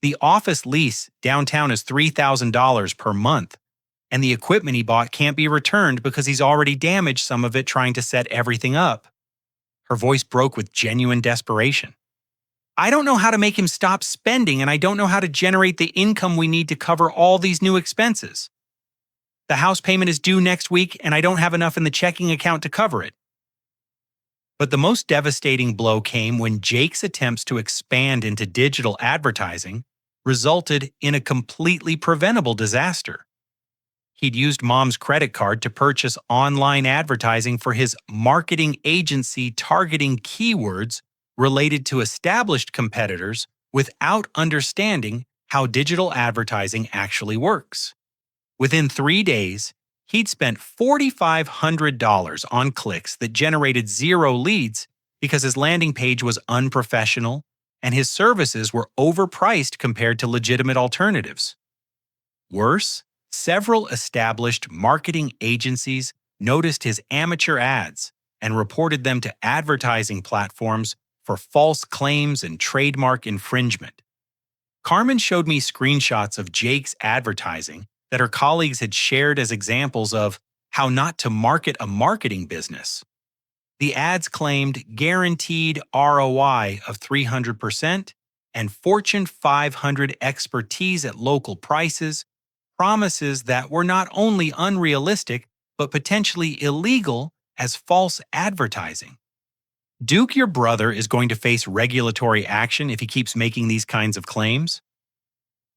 [SPEAKER 1] The office lease downtown is $3,000 per month, and the equipment he bought can't be returned because he's already damaged some of it trying to set everything up. Her voice broke with genuine desperation. I don't know how to make him stop spending, and I don't know how to generate the income we need to cover all these new expenses. The house payment is due next week, and I don't have enough in the checking account to cover it. But the most devastating blow came when Jake's attempts to expand into digital advertising resulted in a completely preventable disaster. He'd used Mom's credit card to purchase online advertising for his marketing agency targeting keywords related to established competitors without understanding how digital advertising actually works. Within 3 days, he'd spent $4,500 on clicks that generated 0 leads because his landing page was unprofessional and his services were overpriced compared to legitimate alternatives. Worse, several established marketing agencies noticed his amateur ads and reported them to advertising platforms for false claims and trademark infringement. Carmen showed me screenshots of Jake's advertising that her colleagues had shared as examples of how not to market a marketing business. The ads claimed guaranteed ROI of 300% and Fortune 500 expertise at local prices, promises that were not only unrealistic but potentially illegal as false advertising. Duke, your brother, is going to face regulatory action if he keeps making these kinds of claims.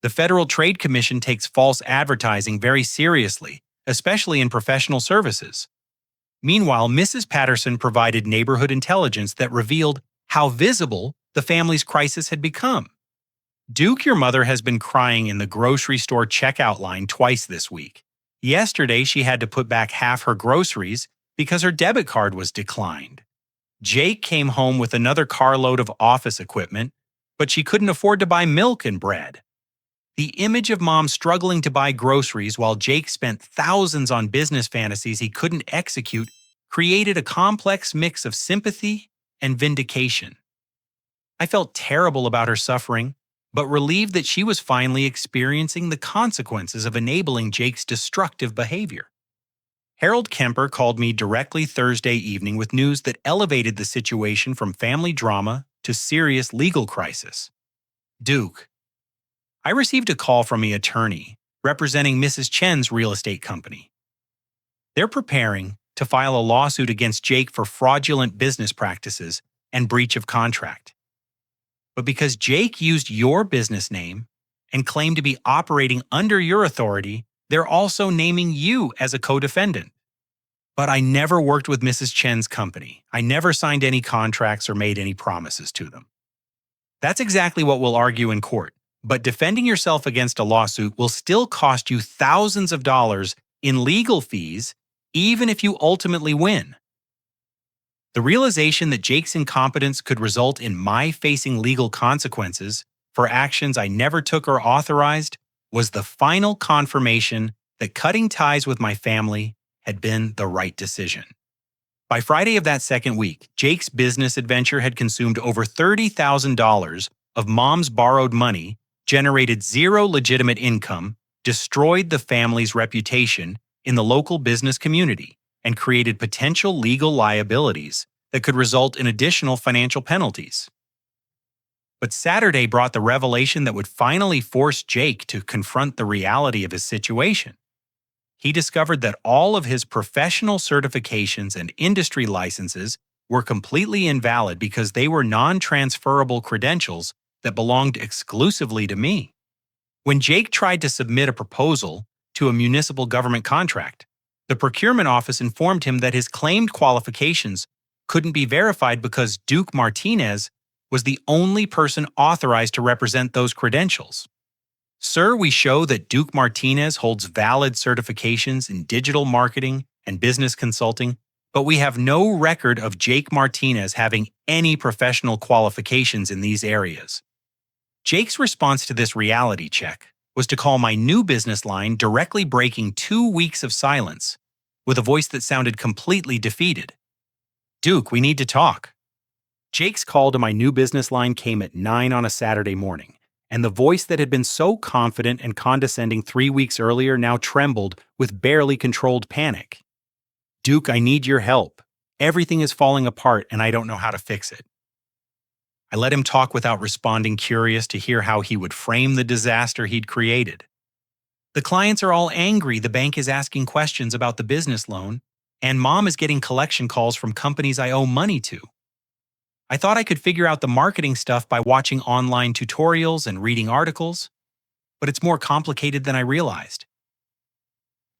[SPEAKER 1] The Federal Trade Commission takes false advertising very seriously, especially in professional services. Meanwhile, Mrs. Patterson provided neighborhood intelligence that revealed how visible the family's crisis had become. Duke, your mother, has been crying in the grocery store checkout line twice this week. Yesterday, she had to put back half her groceries because her debit card was declined. Jake came home with another carload of office equipment, but she couldn't afford to buy milk and bread. The image of Mom struggling to buy groceries while Jake spent thousands on business fantasies he couldn't execute created a complex mix of sympathy and vindication. I felt terrible about her suffering, but relieved that she was finally experiencing the consequences of enabling Jake's destructive behavior. Harold Kemper called me directly Thursday evening with news that elevated the situation from family drama to serious legal crisis. Duke, I received a call from an attorney representing Mrs. Chen's real estate company. They're preparing to file a lawsuit against Jake for fraudulent business practices and breach of contract. But because Jake used your business name and claimed to be operating under your authority, they're also naming you as a co-defendant. But I never worked with Mrs. Chen's company. I never signed any contracts or made any promises to them. That's exactly what we'll argue in court. But defending yourself against a lawsuit will still cost you thousands of dollars in legal fees, even if you ultimately win. The realization that Jake's incompetence could result in my facing legal consequences for actions I never took or authorized was the final confirmation that cutting ties with my family had been the right decision. By Friday of that second week, Jake's business adventure had consumed over $30,000 of Mom's borrowed money, generated 0 legitimate income, destroyed the family's reputation in the local business community, and created potential legal liabilities that could result in additional financial penalties. But Saturday brought the revelation that would finally force Jake to confront the reality of his situation. He discovered that all of his professional certifications and industry licenses were completely invalid because they were non-transferable credentials that belonged exclusively to me. When Jake tried to submit a proposal to a municipal government contract, the procurement office informed him that his claimed qualifications couldn't be verified because Duke Martinez was the only person authorized to represent those credentials. Sir, we show that Duke Martinez holds valid certifications in digital marketing and business consulting, but we have no record of Jake Martinez having any professional qualifications in these areas. Jake's response to this reality check was to call my new business line, directly breaking 2 weeks of silence, with a voice that sounded completely defeated. Duke, we need to talk. Jake's call to my new business line came at 9 on a Saturday morning, and the voice that had been so confident and condescending 3 weeks earlier now trembled with barely controlled panic. Duke, I need your help. Everything is falling apart and I don't know how to fix it. I let him talk without responding, curious to hear how he would frame the disaster he'd created. The clients are all angry the bank is asking questions about the business loan, and Mom is getting collection calls from companies I owe money to. I thought I could figure out the marketing stuff by watching online tutorials and reading articles, but it's more complicated than I realized.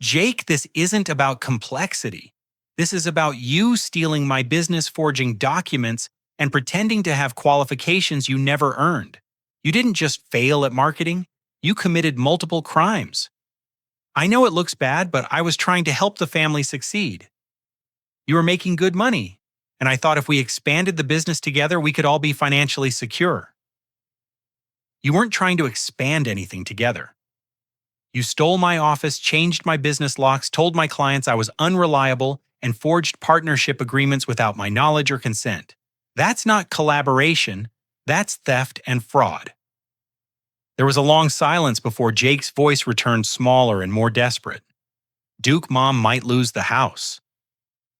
[SPEAKER 1] Jake, this isn't about complexity. This is about you stealing my business forging documents and pretending to have qualifications you never earned. You didn't just fail at marketing, you committed multiple crimes. I know it looks bad, but I was trying to help the family succeed. You were making good money, and I thought if we expanded the business together, we could all be financially secure. You weren't trying to expand anything together. You stole my office, changed my business locks, told my clients I was unreliable, and forged partnership agreements without my knowledge or consent. That's not collaboration, that's theft and fraud. There was a long silence before Jake's voice returned smaller and more desperate. Duke, Mom might lose the house.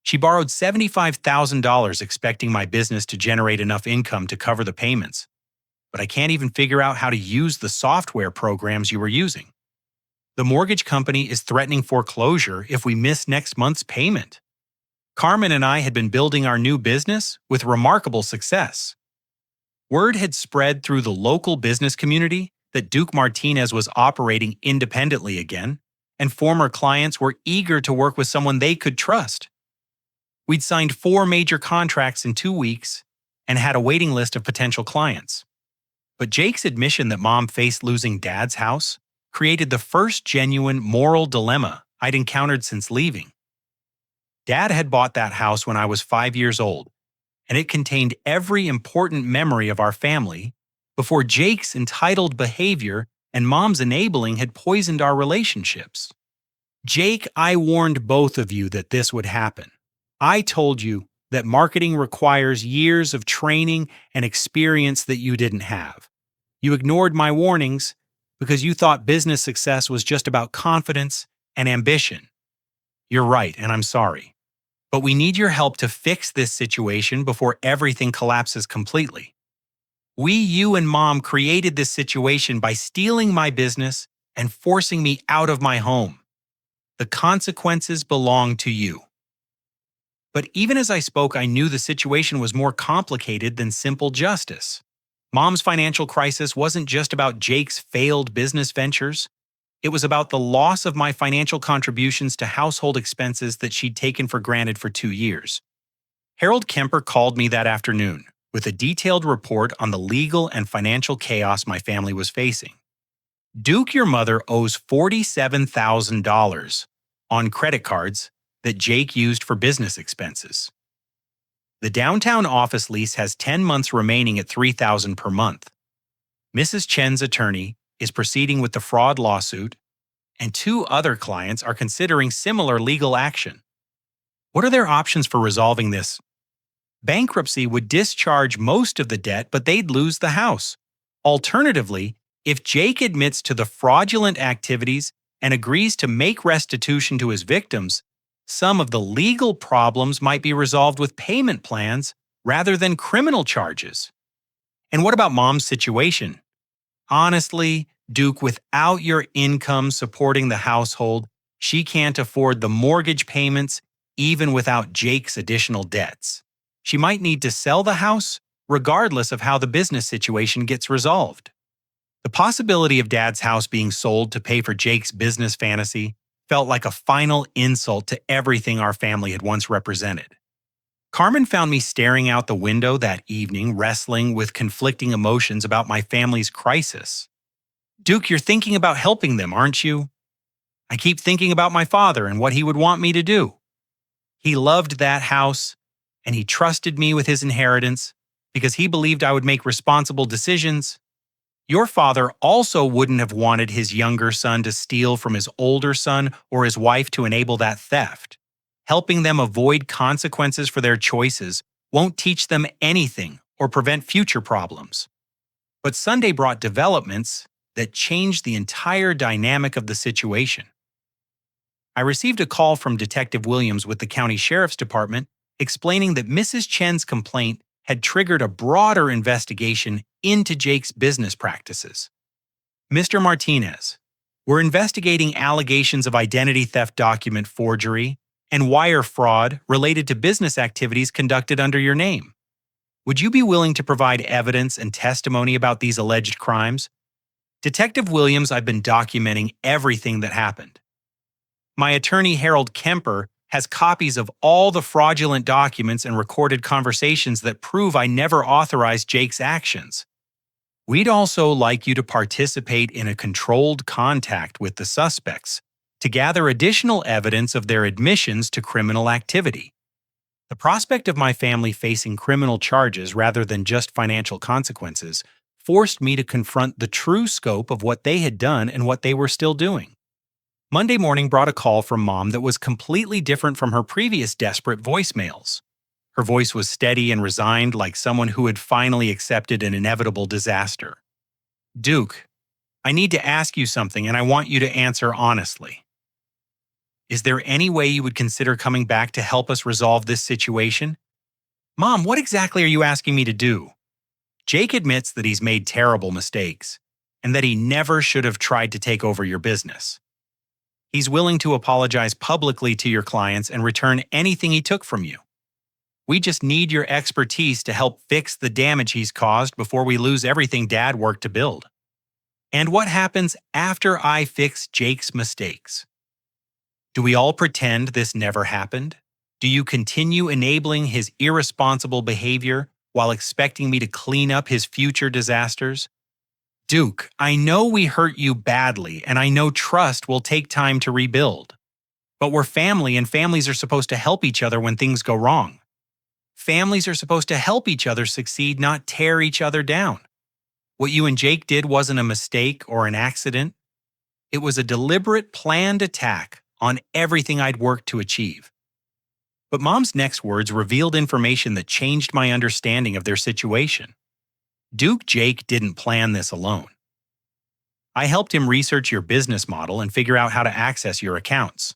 [SPEAKER 1] She borrowed $75,000 expecting my business to generate enough income to cover the payments. But I can't even figure out how to use the software programs you were using. The mortgage company is threatening foreclosure if we miss next month's payment. Carmen and I had been building our new business with remarkable success. Word had spread through the local business community that Duke Martinez was operating independently again, and former clients were eager to work with someone they could trust. We'd signed 4 major contracts in 2 weeks and had a waiting list of potential clients. But Jake's admission that Mom faced losing Dad's house created the first genuine moral dilemma I'd encountered since leaving. Dad had bought that house when I was 5 years old, and it contained every important memory of our family before Jake's entitled behavior and Mom's enabling had poisoned our relationships. Jake, I warned both of you that this would happen. I told you that marketing requires years of training and experience that you didn't have. You ignored my warnings because you thought business success was just about confidence and ambition. You're right, and I'm sorry. But we need your help to fix this situation before everything collapses completely. You and Mom created this situation by stealing my business and forcing me out of my home. The consequences belong to you. But even as I spoke, I knew the situation was more complicated than simple justice. Mom's financial crisis wasn't just about Jake's failed business ventures. It was about the loss of my financial contributions to household expenses that she'd taken for granted for 2 years. Harold Kemper called me that afternoon with a detailed report on the legal and financial chaos my family was facing. Duke, your mother, owes $47,000 on credit cards that Jake used for business expenses. The downtown office lease has 10 months remaining at $3,000 per month. Mrs. Chen's attorney is proceeding with the fraud lawsuit, and 2 other clients are considering similar legal action. What are their options for resolving this? Bankruptcy would discharge most of the debt, but they'd lose the house. Alternatively, if Jake admits to the fraudulent activities and agrees to make restitution to his victims, some of the legal problems might be resolved with payment plans rather than criminal charges. And what about Mom's situation? Honestly, Duke, without your income supporting the household, she can't afford the mortgage payments even without Jake's additional debts. She might need to sell the house regardless of how the business situation gets resolved. The possibility of Dad's house being sold to pay for Jake's business fantasy felt like a final insult to everything our family had once represented. Carmen found me staring out the window that evening, wrestling with conflicting emotions about my family's crisis. Duke, you're thinking about helping them, aren't you? I keep thinking about my father and what he would want me to do. He loved that house, and he trusted me with his inheritance because he believed I would make responsible decisions. Your father also wouldn't have wanted his younger son to steal from his older son or his wife to enable that theft. Helping them avoid consequences for their choices won't teach them anything or prevent future problems. But Sunday brought developments that changed the entire dynamic of the situation. I received a call from Detective Williams with the County Sheriff's Department explaining that Mrs. Chen's complaint had triggered a broader investigation into Jake's business practices. Mr. Martinez, we're investigating allegations of identity theft document forgery and wire fraud related to business activities conducted under your name. Would you be willing to provide evidence and testimony about these alleged crimes? Detective Williams, I've been documenting everything that happened. My attorney, Harold Kemper, has copies of all the fraudulent documents and recorded conversations that prove I never authorized Jake's actions. We'd also like you to participate in a controlled contact with the suspects to gather additional evidence of their admissions to criminal activity. The prospect of my family facing criminal charges rather than just financial consequences forced me to confront the true scope of what they had done and what they were still doing. Monday morning brought a call from Mom that was completely different from her previous desperate voicemails. Her voice was steady and resigned, like someone who had finally accepted an inevitable disaster. "Duke, I need to ask you something and I want you to answer honestly. Is there any way you would consider coming back to help us resolve this situation?" "Mom, what exactly are you asking me to do?" "Jake admits that he's made terrible mistakes and that he never should have tried to take over your business. He's willing to apologize publicly to your clients and return anything he took from you. We just need your expertise to help fix the damage he's caused before we lose everything Dad worked to build. And what happens after I fix Jake's mistakes? Do we all pretend this never happened? Do you continue enabling his irresponsible behavior while expecting me to clean up his future disasters? Duke, I know we hurt you badly, and I know trust will take time to rebuild. But we're family, and families are supposed to help each other when things go wrong. Families are supposed to help each other succeed, not tear each other down. What you and Jake did wasn't a mistake or an accident. It was a deliberate, planned attack on everything I'd worked to achieve." But Mom's next words revealed information that changed my understanding of their situation. Duke, Jake didn't plan this alone. I helped him research your business model and figure out how to access your accounts.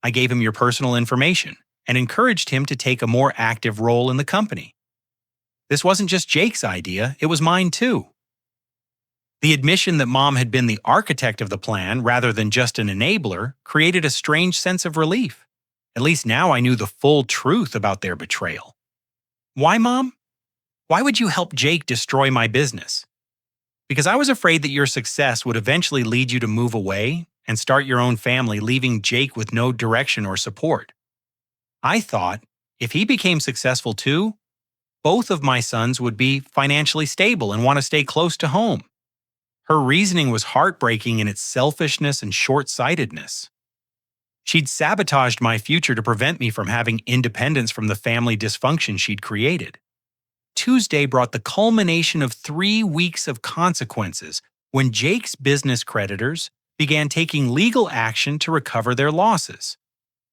[SPEAKER 1] I gave him your personal information and encouraged him to take a more active role in the company. This wasn't just Jake's idea, it was mine too. The admission that Mom had been the architect of the plan rather than just an enabler created a strange sense of relief. At least now I knew the full truth about their betrayal. Why, Mom? Why would you help Jake destroy my business? Because I was afraid that your success would eventually lead you to move away and start your own family, leaving Jake with no direction or support. I thought, if he became successful too, both of my sons would be financially stable and want to stay close to home. Her reasoning was heartbreaking in its selfishness and short-sightedness. She'd sabotaged my future to prevent me from having independence from the family dysfunction she'd created. Tuesday brought the culmination of 3 weeks of consequences when Jake's business creditors began taking legal action to recover their losses.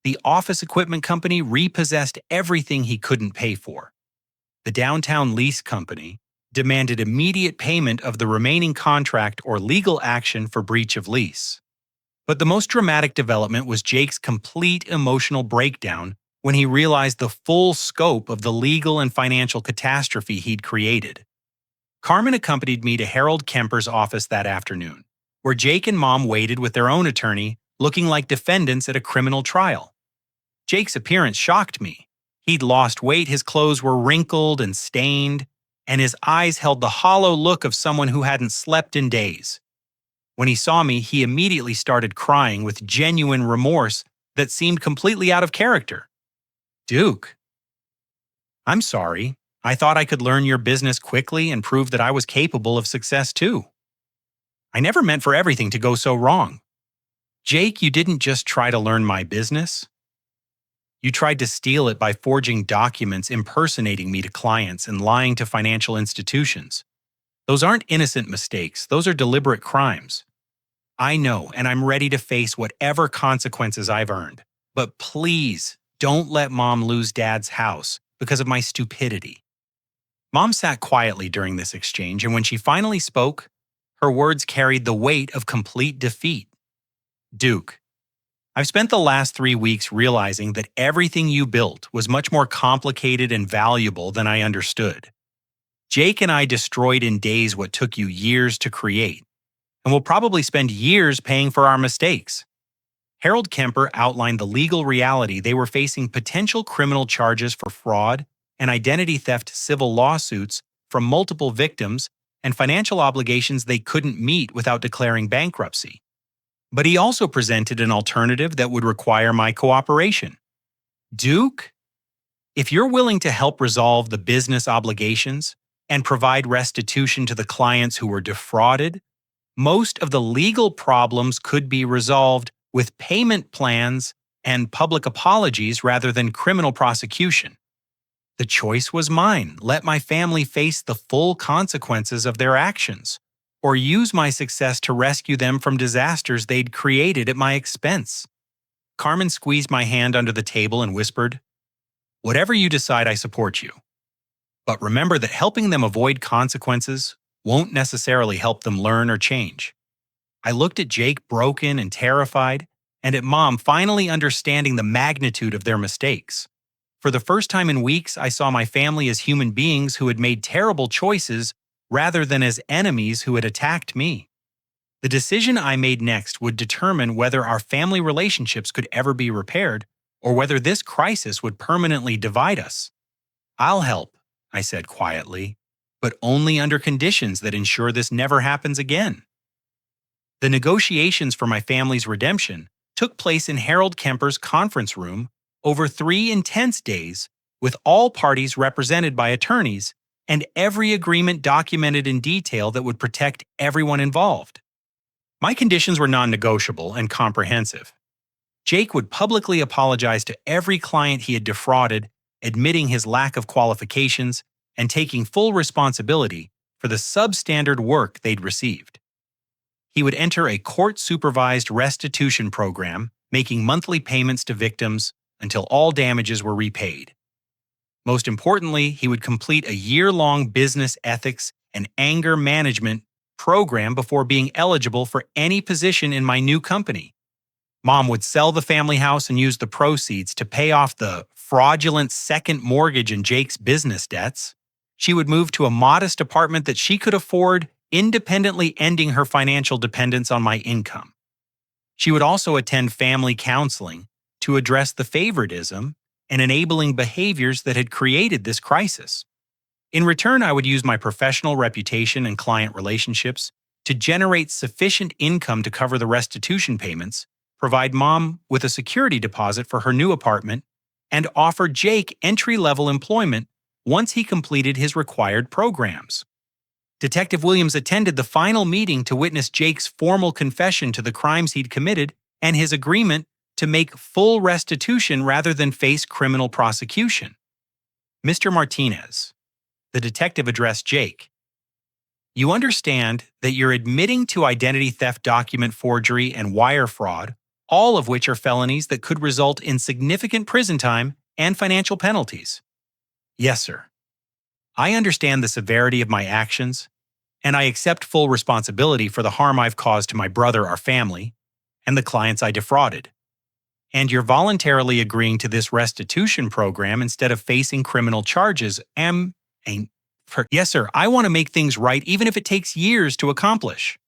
[SPEAKER 1] The office equipment company repossessed everything he couldn't pay for. The downtown lease company demanded immediate payment of the remaining contract or legal action for breach of lease. But the most dramatic development was Jake's complete emotional breakdown when he realized the full scope of the legal and financial catastrophe he'd created. Carmen accompanied me to Harold Kemper's office that afternoon, where Jake and Mom waited with their own attorney, looking like defendants at a criminal trial. Jake's appearance shocked me. He'd lost weight, his clothes were wrinkled and stained, and his eyes held the hollow look of someone who hadn't slept in days. When he saw me, he immediately started crying with genuine remorse that seemed completely out of character. "Duke, I'm sorry. I thought I could learn your business quickly and prove that I was capable of success too. I never meant for everything to go so wrong. Jake, you didn't just try to learn my business. You tried to steal it by forging documents, impersonating me to clients, and lying to financial institutions. Those aren't innocent mistakes. Those are deliberate crimes. I know, and I'm ready to face whatever consequences I've earned. But please, don't let Mom lose Dad's house because of my stupidity." Mom sat quietly during this exchange, and when she finally spoke, her words carried the weight of complete defeat. "Duke, I've spent the last 3 weeks realizing that everything you built was much more complicated and valuable than I understood. Jake and I destroyed in days what took you years to create, and we'll probably spend years paying for our mistakes." Harold Kemper outlined the legal reality they were facing: potential criminal charges for fraud and identity theft civil lawsuits from multiple victims and financial obligations they couldn't meet without declaring bankruptcy. But he also presented an alternative that would require my cooperation. Duke, if you're willing to help resolve the business obligations and provide restitution to the clients who were defrauded, most of the legal problems could be resolved with payment plans and public apologies rather than criminal prosecution. The choice was mine. Let my family face the full consequences of their actions, or use my success to rescue them from disasters they'd created at my expense. Carmen squeezed my hand under the table and whispered, "Whatever you decide, I support you. But remember that helping them avoid consequences won't necessarily help them learn or change." I looked at Jake broken and terrified, and at Mom finally understanding the magnitude of their mistakes. For the first time in weeks, I saw my family as human beings who had made terrible choices rather than as enemies who had attacked me. The decision I made next would determine whether our family relationships could ever be repaired or whether this crisis would permanently divide us. "I'll help," I said quietly, "but only under conditions that ensure this never happens again." The negotiations for my family's redemption took place in Harold Kemper's conference room over 3 intense days, with all parties represented by attorneys and every agreement documented in detail that would protect everyone involved. My conditions were non-negotiable and comprehensive. Jake would publicly apologize to every client he had defrauded, admitting his lack of qualifications and taking full responsibility for the substandard work they'd received. He would enter a court-supervised restitution program, making monthly payments to victims until all damages were repaid. Most importantly, he would complete a year-long business ethics and anger management program before being eligible for any position in my new company. Mom would sell the family house and use the proceeds to pay off the fraudulent second mortgage in Jake's business debts. She would move to a modest apartment that she could afford, independently ending her financial dependence on my income. She would also attend family counseling to address the favoritism and enabling behaviors that had created this crisis. In return, I would use my professional reputation and client relationships to generate sufficient income to cover the restitution payments, provide Mom with a security deposit for her new apartment, and offer Jake entry-level employment once he completed his required programs. Detective Williams attended the final meeting to witness Jake's formal confession to the crimes he'd committed and his agreement to make full restitution rather than face criminal prosecution. "Mr. Martinez," the detective addressed Jake, "you understand that you're admitting to identity theft, document forgery, and wire fraud, all of which are felonies that could result in significant prison time and financial penalties." "Yes, sir. I understand the severity of my actions, and I accept full responsibility for the harm I've caused to my brother, our family, and the clients I defrauded. And you're voluntarily agreeing to this restitution program instead of facing criminal charges. Yes, sir. I want to make things right even if it takes years to accomplish."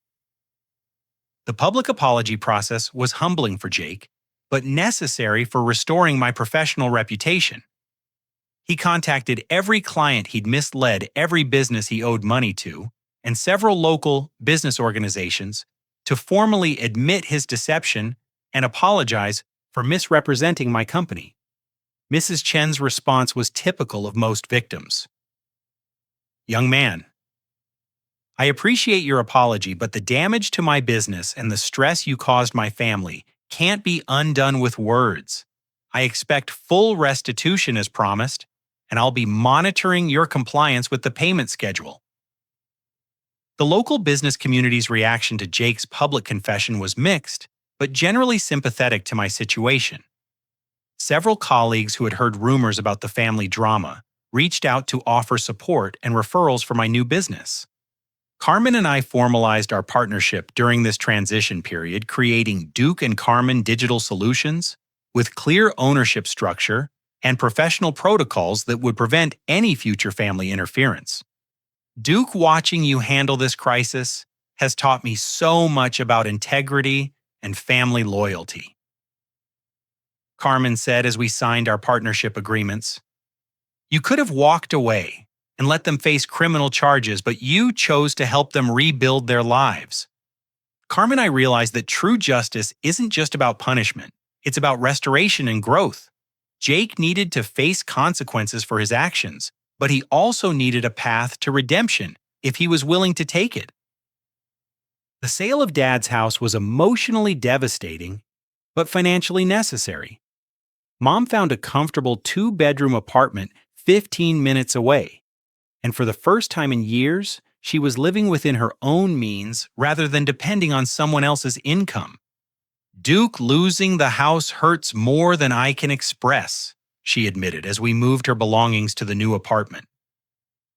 [SPEAKER 1] The public apology process was humbling for Jake, but necessary for restoring my professional reputation. He contacted every client he'd misled, every business he owed money to, and several local business organizations to formally admit his deception and apologize for misrepresenting my company. Mrs. Chen's response was typical of most victims. "Young man, I appreciate your apology, but the damage to my business and the stress you caused my family can't be undone with words. I expect full restitution as promised, and I'll be monitoring your compliance with the payment schedule." The local business community's reaction to Jake's public confession was mixed, but generally sympathetic to my situation. Several colleagues who had heard rumors about the family drama reached out to offer support and referrals for my new business. Carmen and I formalized our partnership during this transition period, creating Duke and Carmen Digital Solutions with clear ownership structure and professional protocols that would prevent any future family interference. Duke, watching you handle this crisis has taught me so much about integrity and family loyalty," Carmen said as we signed our partnership agreements. You could have walked away and let them face criminal charges, but you chose to help them rebuild their lives. Carmen and I realized that true justice isn't just about punishment, it's about restoration and growth. Jake needed to face consequences for his actions, but he also needed a path to redemption if he was willing to take it. The sale of Dad's house was emotionally devastating, but financially necessary. Mom found a comfortable 2-bedroom apartment 15 minutes away, and for the first time in years, she was living within her own means rather than depending on someone else's income. "Duke, losing the house hurts more than I can express," she admitted as we moved her belongings to the new apartment.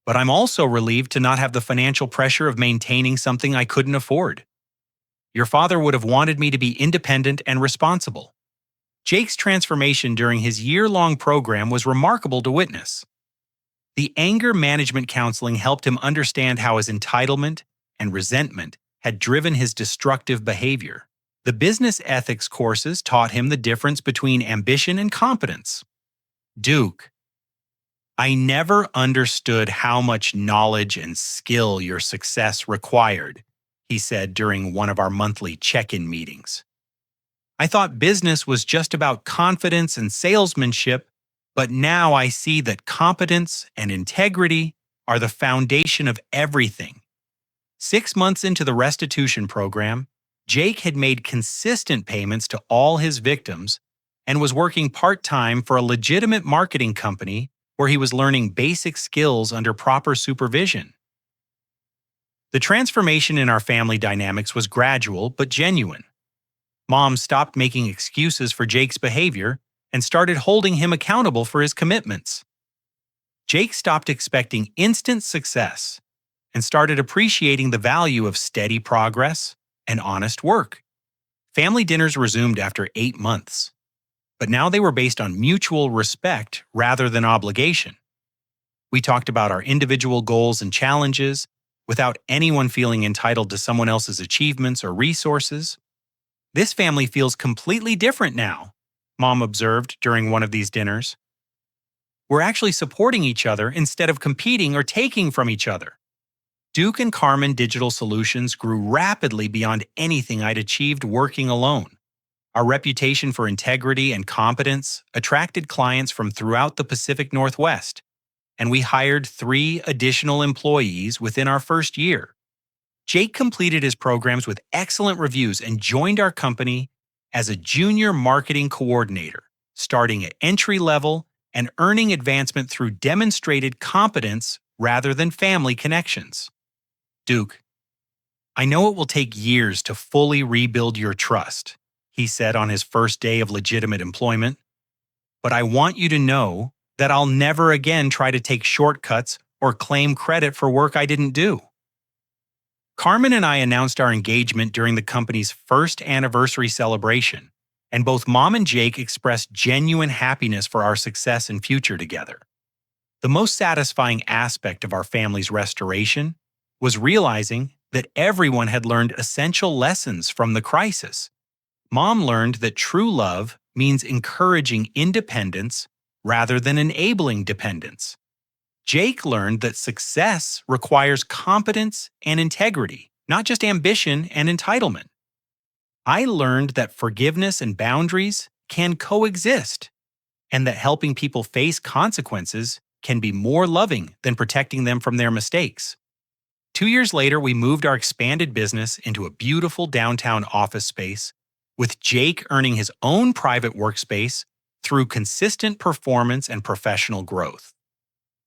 [SPEAKER 1] "But I'm also relieved to not have the financial pressure of maintaining something I couldn't afford. Your father would have wanted me to be independent and responsible." Jake's transformation during his year-long program was remarkable to witness. The anger management counseling helped him understand how his entitlement and resentment had driven his destructive behavior. The business ethics courses taught him the difference between ambition and competence. "Duke, I never understood how much knowledge and skill your success required," he said during one of our monthly check-in meetings. "I thought business was just about confidence and salesmanship, but now I see that competence and integrity are the foundation of everything." 6 months into the restitution program, Jake had made consistent payments to all his victims and was working part-time for a legitimate marketing company where he was learning basic skills under proper supervision. The transformation in our family dynamics was gradual but genuine. Mom stopped making excuses for Jake's behavior and started holding him accountable for his commitments. Jake stopped expecting instant success and started appreciating the value of steady progress and honest work. Family dinners resumed after 8 months, but now they were based on mutual respect rather than obligation. We talked about our individual goals and challenges without anyone feeling entitled to someone else's achievements or resources. "This family feels completely different now," Mom observed during one of these dinners. "We're actually supporting each other instead of competing or taking from each other." Duke and Carmen Digital Solutions grew rapidly beyond anything I'd achieved working alone. Our reputation for integrity and competence attracted clients from throughout the Pacific Northwest, and we hired 3 additional employees within our first year. Jake completed his programs with excellent reviews and joined our company as a junior marketing coordinator, starting at entry level and earning advancement through demonstrated competence rather than family connections. "Duke, I know it will take years to fully rebuild your trust," he said on his first day of legitimate employment, "but I want you to know that I'll never again try to take shortcuts or claim credit for work I didn't do." Carmen and I announced our engagement during the company's first anniversary celebration, and both Mom and Jake expressed genuine happiness for our success and future together. The most satisfying aspect of our family's restoration was realizing that everyone had learned essential lessons from the crisis. Mom learned that true love means encouraging independence rather than enabling dependence. Jake learned that success requires competence and integrity, not just ambition and entitlement. I learned that forgiveness and boundaries can coexist, and that helping people face consequences can be more loving than protecting them from their mistakes. 2 years later, we moved our expanded business into a beautiful downtown office space, with Jake earning his own private workspace through consistent performance and professional growth.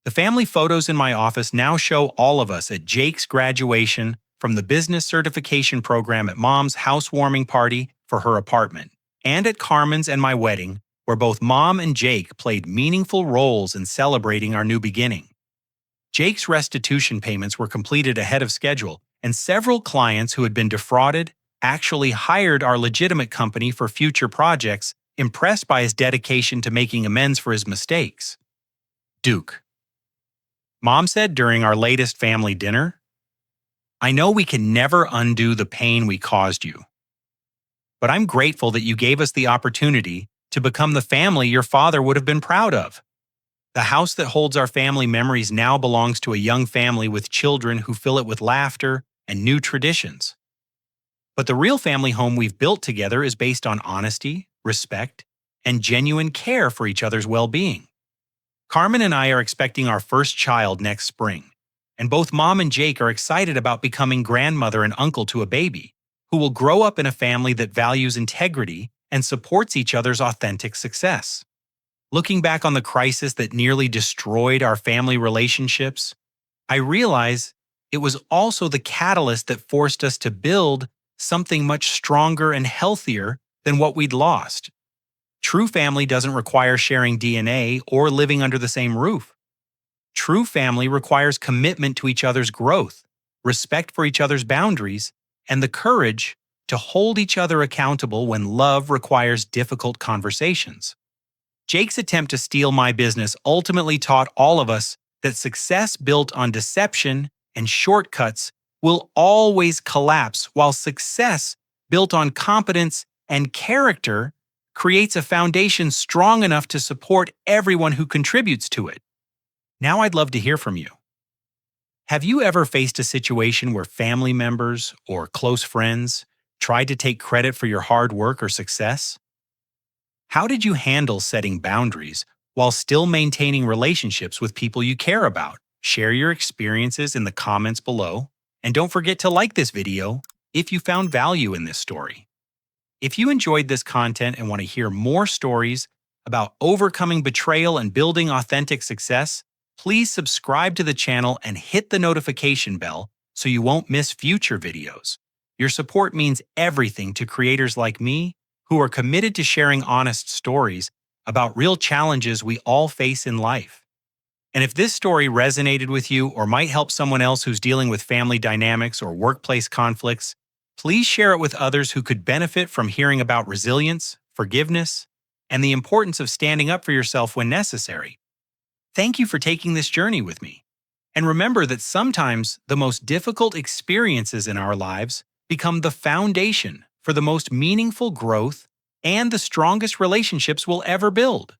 [SPEAKER 1] The family photos in my office now show all of us at Jake's graduation from the business certification program, at Mom's housewarming party for her apartment, and at Carmen's and my wedding, where both Mom and Jake played meaningful roles in celebrating our new beginning. Jake's restitution payments were completed ahead of schedule, and several clients who had been defrauded actually hired our legitimate company for future projects, impressed by his dedication to making amends for his mistakes. "Duke," Mom said during our latest family dinner, "I know we can never undo the pain we caused you, but I'm grateful that you gave us the opportunity to become the family your father would have been proud of. The house that holds our family memories now belongs to a young family with children who fill it with laughter and new traditions. But the real family home we've built together is based on honesty, respect, and genuine care for each other's well-being. Carmen and I are expecting our first child next spring, and both Mom and Jake are excited about becoming grandmother and uncle to a baby, who will grow up in a family that values integrity and supports each other's authentic success. Looking back on the crisis that nearly destroyed our family relationships, I realize it was also the catalyst that forced us to build something much stronger and healthier than what we'd lost. True family doesn't require sharing DNA or living under the same roof. True family requires commitment to each other's growth, respect for each other's boundaries, and the courage to hold each other accountable when love requires difficult conversations. Jake's attempt to steal my business ultimately taught all of us that success built on deception and shortcuts will always collapse, while success built on competence and character creates a foundation strong enough to support everyone who contributes to it. Now I'd love to hear from you. Have you ever faced a situation where family members or close friends tried to take credit for your hard work or success? How did you handle setting boundaries while still maintaining relationships with people you care about? Share your experiences in the comments below, and don't forget to like this video if you found value in this story. If you enjoyed this content and want to hear more stories about overcoming betrayal and building authentic success, please subscribe to the channel and hit the notification bell so you won't miss future videos. Your support means everything to creators like me who are committed to sharing honest stories about real challenges we all face in life. And if this story resonated with you or might help someone else who's dealing with family dynamics or workplace conflicts, please share it with others who could benefit from hearing about resilience, forgiveness, and the importance of standing up for yourself when necessary. Thank you for taking this journey with me. And remember that sometimes the most difficult experiences in our lives become the foundation for the most meaningful growth and the strongest relationships we'll ever build.